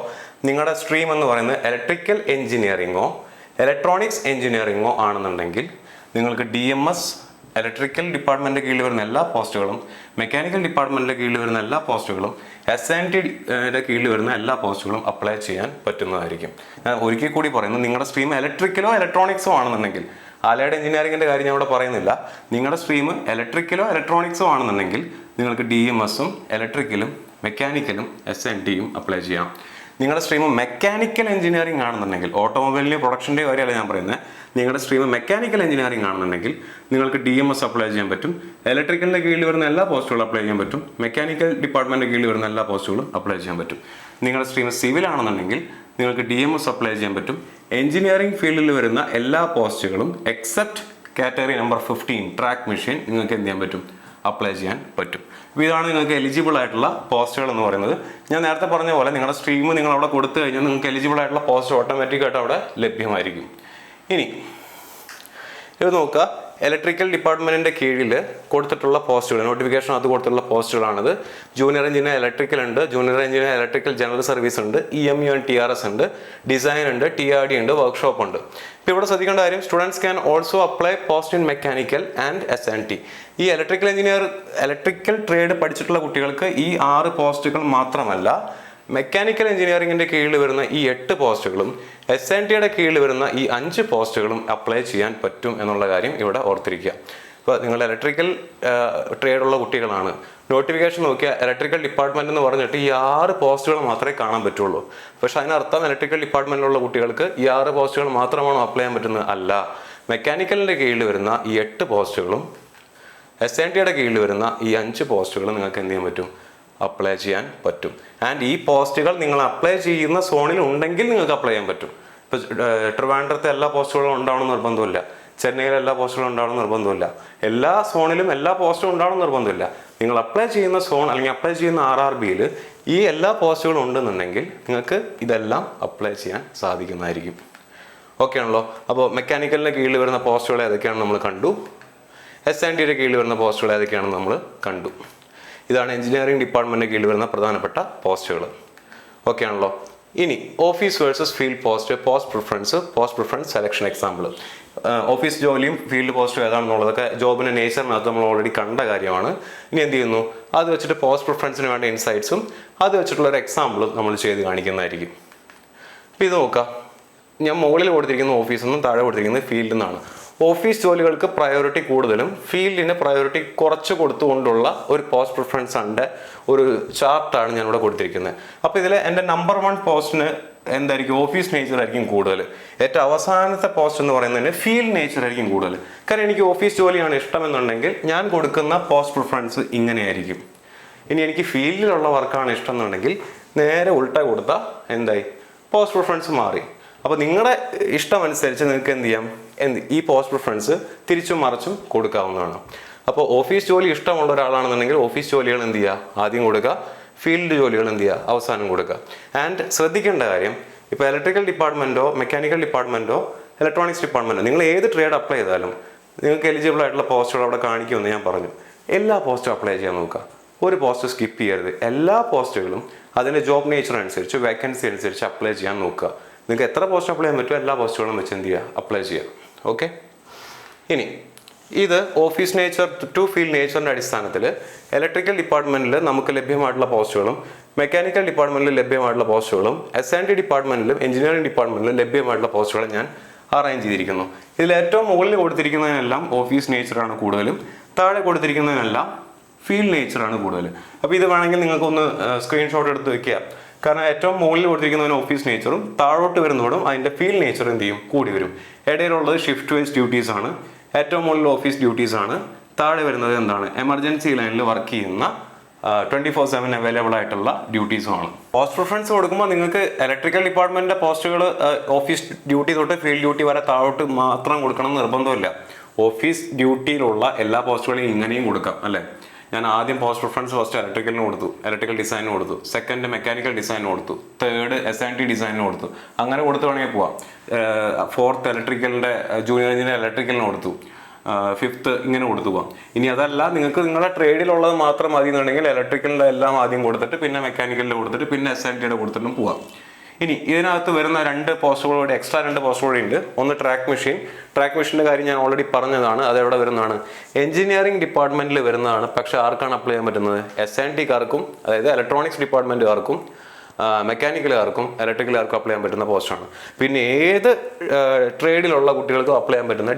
നിങ്ങളുടെ സ്ട്രീം എന്ന് പറയുന്നത് ഇലക്ട്രിക്കൽ എഞ്ചിനീയറിങ്ങോ ഇലക്ട്രോണിക്സ് എഞ്ചിനീയറിങ്ങോ ആണെന്നുണ്ടെങ്കിൽ നിങ്ങൾക്ക് DMS ഇലക്ട്രിക്കൽ ഡിപ്പാർട്ട്മെൻറ്റിൻ്റെ കീഴിൽ വരുന്ന എല്ലാ പോസ്റ്റുകളും മെക്കാനിക്കൽ ഡിപ്പാർട്ട്മെൻറ്റിൻ്റെ കീഴിൽ വരുന്ന എല്ലാ പോസ്റ്റുകളും SNTയുടെ കീഴിൽ വരുന്ന എല്ലാ പോസ്റ്റുകളും അപ്ലൈ ചെയ്യാൻ പറ്റുന്നതായിരിക്കും. ഞാൻ ഒരിക്കൽ കൂടി പറയുന്നു, നിങ്ങളുടെ സ്ട്രീം ഇലക്ട്രിക്കലോ ഇലക്ട്രോണിക്സോ ആണെന്നുണ്ടെങ്കിൽ, ആലൈഡ് എഞ്ചിനീയറിംഗിൻ്റെ കാര്യം ഞാൻ ഇവിടെ പറയുന്നില്ല, നിങ്ങളുടെ സ്ട്രീം ഇലക്ട്രിക്കലോ ഇലക്ട്രോണിക്സോ ആണെന്നുണ്ടെങ്കിൽ നിങ്ങൾക്ക് DMSഉം ഇലക്ട്രിക്കലും മെക്കാനിക്കലും SNTയും അപ്ലൈ ചെയ്യാം. നിങ്ങളുടെ സ്ട്രീം മെക്കാനിക്കൽ എഞ്ചിനീയറിംഗ് ആണെന്നുണ്ടെങ്കിൽ, ഓട്ടോമൊബൈലിൻ്റെ പ്രൊഡക്ഷൻ്റെ കാര്യമല്ല ഞാൻ പറയുന്നത്, നിങ്ങളുടെ സ്ട്രീം മെക്കാനിക്കൽ എഞ്ചിനീയറിംഗ് ആണെന്നുണ്ടെങ്കിൽ നിങ്ങൾക്ക് DMS അപ്ലൈ ചെയ്യാൻ പറ്റും. ഇലക്ട്രിക്കലിൻ്റെ കീഴിൽ വരുന്ന എല്ലാ പോസ്റ്റുകളും അപ്ലൈ ചെയ്യാൻ പറ്റും. മെക്കാനിക്കൽ ഡിപ്പാർട്ട്മെൻറ്റിൻ്റെ കീഴിൽ വരുന്ന എല്ലാ പോസ്റ്റുകളും അപ്ലൈ ചെയ്യാൻ പറ്റും. നിങ്ങളുടെ സ്ട്രീം സിവിൽ ആണെന്നുണ്ടെങ്കിൽ നിങ്ങൾക്ക് DMS അപ്ലൈ ചെയ്യാൻ പറ്റും. എഞ്ചിനീയറിംഗ് ഫീൽഡിൽ വരുന്ന എല്ലാ പോസ്റ്റുകളും except category number 15 track machine നിങ്ങൾക്ക് എന്ത് ചെയ്യാൻ പറ്റും, അപ്ലൈ ചെയ്യാൻ പറ്റും. അപ്പോൾ ഇതാണ് നിങ്ങൾക്ക് എലിജിബിൾ ആയിട്ടുള്ള പോസ്റ്റുകൾ എന്ന് പറയുന്നത്. ഞാൻ നേരത്തെ പറഞ്ഞ പോലെ നിങ്ങളുടെ സ്ട്രീം നിങ്ങൾ അവിടെ കൊടുത്തു കഴിഞ്ഞാൽ നിങ്ങൾക്ക് എലിജിബിൾ ആയിട്ടുള്ള പോസ്റ്റ് ഓട്ടോമാറ്റിക്കായിട്ട് അവിടെ ലഭ്യമായിരിക്കും. ഇനി ഇത് നോക്കുക, ഇലക്ട്രിക്കൽ ഡിപ്പാർട്ട്മെൻറ്റിൻ്റെ കീഴിൽ കൊടുത്തിട്ടുള്ള പോസ്റ്റുകൾ, നോട്ടിഫിക്കേഷൻ അത് കൊടുത്തിട്ടുള്ള പോസ്റ്റുകളാണിത്. ജൂനിയർ എഞ്ചിനീയർ ഇലക്ട്രിക്കൽ ഉണ്ട്, junior engineer electrical general service ഉണ്ട്, EMU ആൻഡ് TRS ഉണ്ട്, ഡിസൈൻ ഉണ്ട്, TRD ഉണ്ട്, വർക്ക്ഷോപ്പ് ഉണ്ട്. ഇപ്പോൾ ഇവിടെ ശ്രദ്ധിക്കേണ്ട കാര്യം, students can also apply post in mechanical and SNT. ഈ ഇലക്ട്രിക്കൽ എഞ്ചിനീയർ ഇലക്ട്രിക്കൽ ട്രേഡ് പഠിച്ചിട്ടുള്ള കുട്ടികൾക്ക് ഈ 6 പോസ്റ്റുകൾ മാത്രമല്ല, മെക്കാനിക്കൽ എഞ്ചിനീയറിംഗിൻ്റെ കീഴിൽ വരുന്ന ഈ 8 പോസ്റ്റുകളും SNTയുടെ കീഴിൽ വരുന്ന ഈ 5 പോസ്റ്റുകളും അപ്ലൈ ചെയ്യാൻ പറ്റും എന്നുള്ള കാര്യം ഇവിടെ ഓർത്തിരിക്കുക. ഇപ്പോൾ നിങ്ങൾ ഇലക്ട്രിക്കൽ ട്രേഡുള്ള കുട്ടികളാണ്, നോട്ടിഫിക്കേഷൻ നോക്കിയാൽ ഇലക്ട്രിക്കൽ ഡിപ്പാർട്ട്മെൻറ്റ് എന്ന് പറഞ്ഞിട്ട് ഈ 6 പോസ്റ്റുകൾ മാത്രമേ കാണാൻ പറ്റുള്ളൂ. പക്ഷേ അതിനർത്ഥം ഇലക്ട്രിക്കൽ ഡിപ്പാർട്ട്മെൻറ്റിലുള്ള കുട്ടികൾക്ക് ഈ 6 പോസ്റ്റുകൾ മാത്രമാണോ അപ്ലൈ ചെയ്യാൻ പറ്റുന്നത്? അല്ല. മെക്കാനിക്കലിൻ്റെ കീഴിൽ വരുന്ന ഈ 8 പോസ്റ്റുകളും SNTയുടെ കീഴിൽ വരുന്ന ഈ 5 പോസ്റ്റുകളും നിങ്ങൾക്ക് എന്ത് ചെയ്യാൻ പറ്റും, അപ്ലൈ ചെയ്യാൻ പറ്റും. ആൻഡ് ഈ പോസ്റ്റുകൾ നിങ്ങൾ അപ്ലൈ ചെയ്യുന്ന സോണിൽ ഉണ്ടെങ്കിൽ നിങ്ങൾക്ക് അപ്ലൈ ചെയ്യാൻ പറ്റും. ഇപ്പോൾ ട്രിവാൻഡ്രത്തെ എല്ലാ പോസ്റ്റുകളും ഉണ്ടാവണം നിർബന്ധമില്ല, ചെന്നൈയിലെ എല്ലാ പോസ്റ്റുകളും ഉണ്ടാവണം നിർബന്ധമില്ല, എല്ലാ സോണിലും എല്ലാ പോസ്റ്റും ഉണ്ടാവണം നിർബന്ധമില്ല. നിങ്ങൾ അപ്ലൈ ചെയ്യുന്ന സോൺ അല്ലെങ്കിൽ അപ്ലൈ ചെയ്യുന്ന RRBയിൽ ഈ എല്ലാ പോസ്റ്റുകളും ഉണ്ടെന്നുണ്ടെങ്കിൽ നിങ്ങൾക്ക് ഇതെല്ലാം അപ്ലൈ ചെയ്യാൻ സാധിക്കുന്നതായിരിക്കും. ഓക്കെ ആണല്ലോ. അപ്പോൾ മെക്കാനിക്കലിൻ്റെ കീഴിൽ വരുന്ന പോസ്റ്റുകൾ ഏതൊക്കെയാണെന്ന് നമ്മൾ കണ്ടു, SNTയുടെ കീഴിൽ വരുന്ന പോസ്റ്റുകൾ ഏതൊക്കെയാണെന്ന് നമ്മൾ കണ്ടു. ഇതാണ് എഞ്ചിനീയറിംഗ് ഡിപ്പാർട്ട്മെൻറ്റിന് കീഴിൽ വരുന്ന പ്രധാനപ്പെട്ട പോസ്റ്റുകൾ. ഓക്കെ ആണല്ലോ. ഇനി office versus field post, post preference selection example. Office ജോലിയും ഫീൽഡ് പോസ്റ്റും ഏതാണെന്നുള്ളതൊക്കെ ജോബിൻ്റെ നേച്ചറിനകത്ത് നമ്മൾ ഓൾറെഡി കണ്ട കാര്യമാണ്. ഇനി എന്ത് ചെയ്യുന്നു, അത് വെച്ചിട്ട് പോസ്റ്റ് പ്രിഫറൻസിന് വേണ്ട ഇൻസൈറ്റ്സും അത് വെച്ചിട്ടുള്ളൊരു എക്സാമ്പിളും നമ്മൾ ചെയ്ത് കാണിക്കുന്നതായിരിക്കും. അപ്പോൾ ഇത് നോക്കാം, ഞാൻ മുകളിൽ കൊടുത്തിരിക്കുന്ന ഓഫീസിൽ നിന്നും താഴെ കൊടുത്തിരിക്കുന്നത് ഫീൽഡിൽ നിന്നാണ്. ഓഫീസ് ജോലികൾക്ക് പ്രയോറിറ്റി കൂടുതലും ഫീൽഡിന് പ്രയോറിറ്റി കുറച്ച് കൊടുത്തുകൊണ്ടുള്ള ഒരു പോസ്റ്റ് പ്രിഫറൻസിൻ്റെ ഒരു ചാർട്ടാണ് ഞാനിവിടെ കൊടുത്തിരിക്കുന്നത്. അപ്പോൾ ഇതിൽ എൻ്റെ നമ്പർ 1 പോസ്റ്റിന് എന്തായിരിക്കും, ഓഫീസ് നേച്ചർ ആയിരിക്കും കൂടുതൽ. ഏറ്റവും അവസാനത്തെ പോസ്റ്റ് എന്ന് പറയുന്നതിന് ഫീൽഡ് നേച്ചർ ആയിരിക്കും കൂടുതൽ. കാരണം എനിക്ക് ഓഫീസ് ജോലിയാണ് ഇഷ്ടമെന്നുണ്ടെങ്കിൽ ഞാൻ കൊടുക്കുന്ന പോസ്റ്റ് പ്രിഫറൻസ് ഇങ്ങനെയായിരിക്കും. ഇനി എനിക്ക് ഫീൽഡിലുള്ള വർക്കാണ് ഇഷ്ടം എന്നുണ്ടെങ്കിൽ നേരെ ഉൾട്ട കൊടുത്താൽ എന്തായി, പോസ്റ്റ് പ്രിഫറൻസ് മാറി. അപ്പോൾ നിങ്ങളുടെ ഇഷ്ടമനുസരിച്ച് നിങ്ങൾക്ക് എന്ത് ചെയ്യാം, ഈ പോസ്റ്റ് പ്രിഫറൻസ് തിരിച്ചും മറിച്ചും കൊടുക്കാവുന്നതാണ്. അപ്പോൾ ഓഫീസ് ജോലി ഇഷ്ടമുള്ള ഒരാളാണെന്നുണ്ടെങ്കിൽ ഓഫീസ് ജോലികൾ എന്ത് ചെയ്യുക, ആദ്യം കൊടുക്കുക, ഫീൽഡ് ജോലികൾ എന്ത് ചെയ്യുക, അവസാനം കൊടുക്കുക. ആൻഡ് ശ്രദ്ധിക്കേണ്ട കാര്യം, ഇപ്പോൾ ഇലക്ട്രിക്കൽ ഡിപ്പാർട്ട്മെൻറ്റോ മെക്കാനിക്കൽ ഡിപ്പാർട്ട്മെൻറ്റോ ഇലക്ട്രോണിക്സ് ഡിപ്പാർട്ട്മെൻറ്റോ നിങ്ങൾ ഏത് ട്രേഡ് അപ്ലൈ ചെയ്താലും നിങ്ങൾക്ക് എലിജിബിൾ ആയിട്ടുള്ള പോസ്റ്റുകൾ അവിടെ കാണിക്കുമെന്ന് ഞാൻ പറഞ്ഞു. എല്ലാ പോസ്റ്റും അപ്ലൈ ചെയ്യാൻ നോക്കുക, ഒരു പോസ്റ്റ് സ്കിപ്പ് ചെയ്യരുത്. എല്ലാ പോസ്റ്റുകളും അതിൻ്റെ ജോബ് നേച്ചർ അനുസരിച്ച് വേക്കൻസി അനുസരിച്ച് അപ്ലൈ ചെയ്യാൻ നോക്കുക. നിങ്ങൾക്ക് എത്ര പോസ്റ്റ് അപ്ലൈ ചെയ്യാൻ പറ്റുമോ എല്ലാ പോസ്റ്റുകളും വെച്ച് എന്ത് ചെയ്യുക, അപ്ലൈ ചെയ്യുക. ഓക്കെ. ഇനി ഇത് ഓഫീസ് നേച്ചർ ടു ഫീൽഡ് നേച്ചറിൻ്റെ അടിസ്ഥാനത്തിൽ ഇലക്ട്രിക്കൽ ഡിപ്പാർട്ട്മെൻറ്റിൽ നമുക്ക് ലഭ്യമായിട്ടുള്ള പോസ്റ്റുകളും മെക്കാനിക്കൽ ഡിപ്പാർട്ട്മെൻറ്റിൽ ലഭ്യമായിട്ടുള്ള പോസ്റ്റുകളും SNT ഡിപ്പാർട്ട്മെൻറ്റിലും എഞ്ചിനീയറിംഗ് ഡിപ്പാർട്ട്മെൻറ്റിലും ലഭ്യമായിട്ടുള്ള പോസ്റ്റുകളും ഞാൻ അറേഞ്ച് ചെയ്തിരിക്കുന്നു. ഇതിൽ ഏറ്റവും മുകളിൽ കൊടുത്തിരിക്കുന്നതിനെല്ലാം ഓഫീസ് നേച്ചറാണ് കൂടുതലും, താഴെ കൊടുത്തിരിക്കുന്നതിനെല്ലാം ഫീൽഡ് നേച്ചറാണ് കൂടുതൽ. അപ്പോൾ ഇത് വേണമെങ്കിൽ നിങ്ങൾക്കൊന്ന് സ്ക്രീൻഷോട്ട് എടുത്ത് വെക്കുക. കാരണം ഏറ്റവും മുകളിൽ കൊടുത്തിരിക്കുന്നതിന് ഓഫീസ് നേച്ചറും താഴോട്ട് വരുന്നതോടും അതിൻ്റെ ഫീൽഡ് നേച്ചർ എന്ത് ചെയ്യും, കൂടി വരും. ഇടയിലുള്ളത് ഷിഫ്റ്റ് വൈസ് ഡ്യൂട്ടീസ് ആണ്, ഏറ്റവും മുകളിൽ ഓഫീസ് ഡ്യൂട്ടീസ് ആണ്, താഴെ വരുന്നത് എന്താണ്, എമർജൻസി ലൈനിൽ വർക്ക് ചെയ്യുന്ന 24/7 അവൈലബിൾ ആയിട്ടുള്ള ഡ്യൂട്ടീസുമാണ്. പോസ്റ്റ് പ്രിഫറൻസ് കൊടുക്കുമ്പോൾ നിങ്ങൾക്ക് ഇലക്ട്രിക്കൽ ഡിപ്പാർട്ട്മെന്റിന്റെ പോസ്റ്റുകൾ ഓഫീസ് ഡ്യൂട്ടി തൊട്ട് ഫീൽഡ് ഡ്യൂട്ടി വരെ താഴോട്ട് മാത്രം കൊടുക്കണം എന്ന് നിർബന്ധമില്ല. ഓഫീസ് ഡ്യൂട്ടിയിലുള്ള എല്ലാ പോസ്റ്റുകളെയും ഇങ്ങനെയും കൊടുക്കാം അല്ലേ. ഞാൻ ആദ്യം പോസ്റ്റ് പ്രിഫറൻസ് ഫസ്റ്റ് ഇലക്ട്രിക്കലിന് കൊടുത്തു, ഇലക്ട്രിക്കൽ ഡിസൈനിന് കൊടുത്തു, സെക്കൻഡ് മെക്കാനിക്കൽ ഡിസൈനിന് കൊടുത്തു, തേർഡ് SNT ഡിസൈനിന് കൊടുത്തു, അങ്ങനെ കൊടുത്ത് വേണമെങ്കിൽ പോവാം. ഫോർത്ത് ഇലക്ട്രിക്കലിന്റെ ജൂനിയർ എഞ്ചിനീയർ ഇലക്ട്രിക്കലിന് കൊടുത്തു, ഫിഫ്ത്ത് ഇങ്ങനെ കൊടുത്തു പോകാം. ഇനി അതല്ല നിങ്ങൾക്ക് നിങ്ങളുടെ ട്രേഡിലുള്ളത് മാത്രം മതി എന്നുണ്ടെങ്കിൽ ഇലക്ട്രിക്കലിൻ്റെ എല്ലാം ആദ്യം കൊടുത്തിട്ട് പിന്നെ മെക്കാനിക്കലിൻ്റെ കൊടുത്തിട്ട് പിന്നെ SNTയുടെ കൊടുത്തിട്ടും പോവാം. ഇനി ഇതിനകത്ത് വരുന്ന എക്സ്ട്രാ രണ്ട് പോസ്റ്റുകൂടെ ഉണ്ട്. ഒന്ന് ട്രാക്ക് മെഷീൻ്റെ കാര്യം ഞാൻ ഓൾറെഡി പറഞ്ഞതാണ്. അതെവിടെ വരുന്നതാണ്? എഞ്ചിനീയറിംഗ് ഡിപ്പാർട്ട്മെന്റിൽ വരുന്നതാണ്. പക്ഷെ ആർക്കാണ് അപ്ലൈ ചെയ്യാൻ പറ്റുന്നത്? SNTക്കാർക്കും, അതായത് ഇലക്ട്രോണിക്സ് ഡിപ്പാർട്ട്മെന്റുകാർക്കും മെക്കാനിക്കലുകാർക്കും ഇലക്ട്രിക്കലുകാർക്കും അപ്ലൈ ചെയ്യാൻ പറ്റുന്ന പോസ്റ്റാണ്. പിന്നെ ഏത് ട്രേഡിലുള്ള കുട്ടികൾക്കും അപ്ലൈ ചെയ്യാൻ പറ്റുന്ന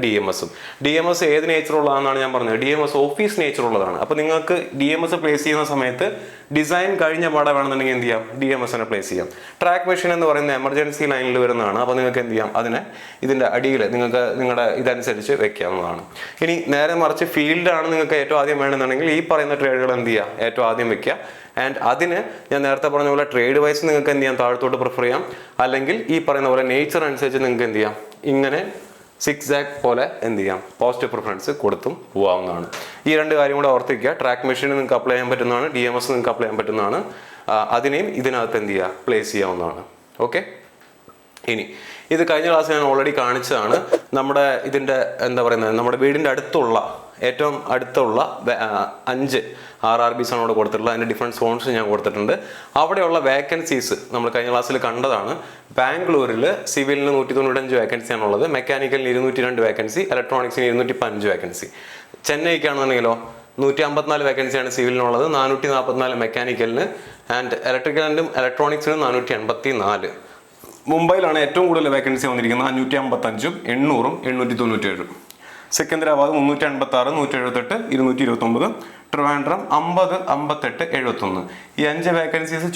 DMS ഏത് നേച്ചറുള്ളതാണെന്നാണ് ഞാൻ പറഞ്ഞത്. DMS ഓഫീസ് നേച്ചറുള്ളതാണ്. അപ്പോൾ നിങ്ങൾക്ക് DMS പ്ലേസ് ചെയ്യുന്ന സമയത്ത് ഡിസൈൻ കഴിഞ്ഞ പാടെ വേണമെന്നുണ്ടെങ്കിൽ എന്ത് ചെയ്യാം? DMSനെ പ്ലേസ് ചെയ്യാം. ട്രാക്ക് മെഷീൻ എന്ന് പറയുന്ന എമർജൻസി ലൈനിൽ വരുന്നതാണ്. അപ്പോൾ നിങ്ങൾക്ക് എന്ത് ചെയ്യാം? അതിനെ ഇതിൻ്റെ അടിയിൽ നിങ്ങൾക്ക് നിങ്ങളുടെ ഇതനുസരിച്ച് വെക്കാവുന്നതാണ്. ഇനി നേരെ മറിച്ച് ഫീൽഡാണ് നിങ്ങൾക്ക് ഏറ്റവും ആദ്യം വേണമെന്നുണ്ടെങ്കിൽ ഈ പറയുന്ന ട്രേഡുകൾ എന്ത് ചെയ്യുക? ഏറ്റവും ആദ്യം വെക്കുക. ആൻഡ് അതിന് ഞാൻ നേരത്തെ പറഞ്ഞ പോലെ ട്രേഡ് വൈസ് നിങ്ങൾക്ക് എന്ത് ചെയ്യാം? താഴത്തോട്ട് പ്രിഫർ ചെയ്യാം. അല്ലെങ്കിൽ ഈ പറയുന്ന പോലെ നേച്ചർ അനുസരിച്ച് നിങ്ങൾക്ക് എന്ത് ചെയ്യാം? ഇങ്ങനെ സിക്സാക് പോലെ എന്ത് ചെയ്യാം? പോസ്റ്റ് പ്രിഫറൻസ് കൊടുത്തും പോകാവുന്നതാണ്. ഈ രണ്ട് കാര്യം കൂടെ ഓർത്തിരിക്കുക. ട്രാക്ക് മെഷീൻ നിങ്ങൾക്ക് അപ്ലൈ ചെയ്യാൻ പറ്റുന്നതാണ്, DMS നിങ്ങൾക്ക് അപ്ലൈ ചെയ്യാൻ പറ്റുന്നതാണ്. അതിനെയും ഇതിനകത്ത് എന്ത് ചെയ്യുക? പ്ലേസ് ചെയ്യാവുന്നതാണ്. ഓക്കെ. ഇനി ഇത് കഴിഞ്ഞ ക്ലാസ് ഞാൻ ഓൾറെഡി കാണിച്ചതാണ്. നമ്മുടെ ഇതിൻ്റെ എന്താ പറയുന്നത്, നമ്മുടെ വീടിൻ്റെ അടുത്തുള്ള ഏറ്റവും അടുത്തുള്ള 5 RRBs ആണ് ഇവിടെ കൊടുത്തിട്ടുള്ളത്. അതിൻ്റെ ഡിഫറൻറ്റ് സോൺസ് ഞാൻ കൊടുത്തിട്ടുണ്ട്. അവിടെയുള്ള വേക്കൻസീസ് നമ്മൾ കഴിഞ്ഞ ക്ലാസ്സിൽ കണ്ടതാണ്. ബാംഗ്ലൂരിൽ സിവിലിന് 195 വേക്കൻസിയാണുള്ളത്, മെക്കാനിക്കലിന് 202 വേക്കൻസി, ഇലക്ട്രോണിക്സിന് 205 വേക്കൻസി. ചെന്നൈക്കാണെന്നുണ്ടെങ്കിലോ 154 വേക്കൻസിയാണ് സിവിലിനുള്ളത്, 444 മെക്കാനിക്കലിന്, ആൻഡ് ഇലക്ട്രിക്കലിനും ഇലക്ട്രോണിക്സിനും 484. മുംബൈയിലാണ് ഏറ്റവും കൂടുതൽ വേക്കൻസി വന്നിരിക്കുന്നത്, 555, 800, 897. സെക്കന്ദരാബാദ് 386, 178, 229, ട്രിവാൻഡ്രം 50, 58, 71. ഈ 5 വേക്കൻസീസ്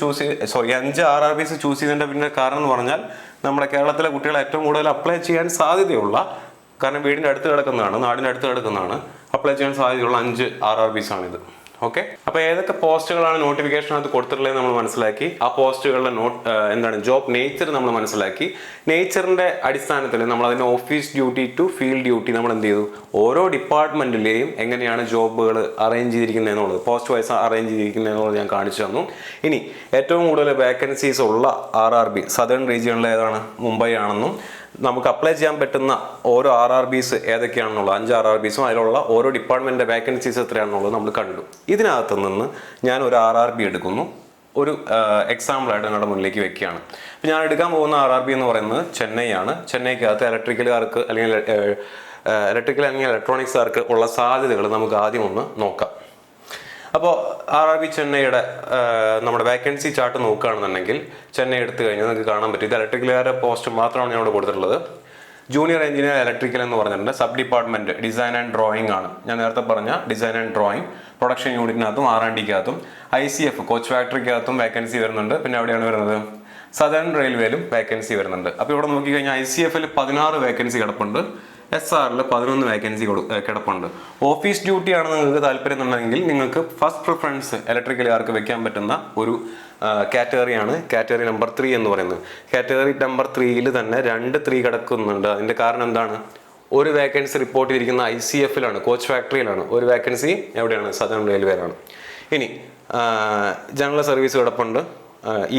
അഞ്ച് RRBs ചൂസ് ചെയ്തതിൻ്റെ പിന്നെ കാരണം എന്ന് പറഞ്ഞാൽ നമ്മുടെ കേരളത്തിലെ കുട്ടികൾ ഏറ്റവും കൂടുതൽ അപ്ലൈ ചെയ്യാൻ സാധ്യതയുള്ള, കാരണം വീടിൻ്റെ അടുത്ത് കിടക്കുന്നതാണ്, നാടിൻ്റെ അടുത്ത് കിടക്കുന്നതാണ്, അപ്ലൈ ചെയ്യാൻ സാധ്യതയുള്ള 5 RRBs ആണിത്. ഓക്കെ. അപ്പോൾ ഏതൊക്കെ പോസ്റ്റുകളാണ് നോട്ടിഫിക്കേഷനകത്ത് കൊടുത്തിട്ടുള്ളത് നമ്മൾ മനസ്സിലാക്കി. ആ പോസ്റ്റുകളുടെ ജോബ് നേച്ചർ നമ്മൾ മനസ്സിലാക്കി. നേച്ചറിന്റെ അടിസ്ഥാനത്തിൽ നമ്മൾ അതിന്റെ office duty to field duty നമ്മൾ എന്ത് ചെയ്തു? ഓരോ ഡിപ്പാർട്ട്മെന്റിലെയും എങ്ങനെയാണ് ജോബുകൾ അറേഞ്ച് ചെയ്തിരിക്കുന്നത് എന്നുള്ളത്, പോസ്റ്റ് വൈസ് അറേഞ്ച് ചെയ്തിരിക്കുന്നത് എന്നുള്ളത് ഞാൻ കാണിച്ചു തന്നു. ഇനി ഏറ്റവും കൂടുതൽ വേക്കൻസീസ് ഉള്ള RRB സദേൺ റീജിയണിലെ ഏതാണ്? മുംബൈ ആണെന്നും നമുക്ക് അപ്ലൈ ചെയ്യാൻ പറ്റുന്ന ഓരോ RRBs ഏതൊക്കെയാണെന്നുള്ളത് 5 RRBസും അതിലുള്ള ഓരോ ഡിപ്പാർട്ട്മെന്റിന്റെ വേക്കൻസീസ് എത്രയാണെന്നുള്ളത് നമ്മൾ കണ്ടു. ഇതിനകത്ത് നിന്ന് ഞാൻ ഒരു RRB എടുക്കുന്നു, ഒരു എക്സാമ്പിളായിട്ട് നിങ്ങളുടെ മുന്നിലേക്ക് വെക്കുകയാണ്. അപ്പം ഞാൻ എടുക്കാൻ പോകുന്ന RRB എന്ന് പറയുന്നത് ചെന്നൈ ആണ്. ചെന്നൈക്കകത്ത് ഇലക്ട്രിക്കലുകാർക്ക് അല്ലെങ്കിൽ ഇലക്ട്രോണിക്സുകാർക്ക് ഉള്ള സാധ്യതകൾ നമുക്ക് ആദ്യം ഒന്ന് നോക്കാം. അപ്പോൾ RRB ചെന്നൈയുടെ നമ്മുടെ വേക്കൻസി ചാർട്ട് നോക്കുകയാണെന്നുണ്ടെങ്കിൽ ചെന്നൈ എടുത്തു കഴിഞ്ഞാൽ നിങ്ങൾക്ക് കാണാൻ പറ്റും. ഇത് ഇലക്ട്രിക്കലുകാരുടെ പോസ്റ്റ് മാത്രമാണ് ഞാൻ ഇവിടെ കൊടുത്തിട്ടുള്ളത്. ജൂനിയർ എഞ്ചിനീയർ ഇലക്ട്രിക്കൽ എന്ന് പറഞ്ഞിട്ടുണ്ട്. Sub department design and drawing ആണ്. ഞാൻ നേരത്തെ പറഞ്ഞ ഡിസൈൻ ആൻഡ് ഡ്രോയിങ് പ്രൊഡക്ഷൻ യൂണിറ്റിനകത്തും R&Dക്കകത്തും ICF കോച്ച് ഫാക്ടറിക്കകത്തും വേക്കൻസി വരുന്നുണ്ട്. പിന്നെ എവിടെയാണ് വരുന്നത്? സദേൺ റെയിൽവേയിലും വേക്കൻസി വരുന്നുണ്ട്. അപ്പോൾ ഇവിടെ നോക്കിക്കഴിഞ്ഞാൽ ICFൽ 16 വേക്കൻസി കിടപ്പുണ്ട്, SRൽ 11 വേക്കൻസി കിടപ്പുണ്ട്. ഓഫീസ് ഡ്യൂട്ടി ആണ് നിങ്ങൾക്ക് താല്പര്യം എന്നുണ്ടെങ്കിൽ നിങ്ങൾക്ക് ഫസ്റ്റ് പ്രിഫറൻസ് ഇലക്ട്രിക്കലുകാർക്ക് വെക്കാൻ പറ്റുന്ന ഒരു കാറ്റഗറിയാണ് കാറ്റഗറി നമ്പർ 3 എന്ന് പറയുന്നത്. കാറ്റഗറി നമ്പർ 3യിൽ തന്നെ 2 3 കിടക്കുന്നുണ്ട്. അതിന്റെ കാരണം എന്താണ്? ഒരു വേക്കൻസി റിപ്പോർട്ട് ചെയ്തിരിക്കുന്ന ICFലാണ്, കോച്ച് ഫാക്ടറിയിലാണ്. ഒരു വേക്കൻസി എവിടെയാണ്? സദേൺ റെയിൽവേയിലാണ്. ഇനി ജനറൽ സർവീസ് കിടപ്പുണ്ട്,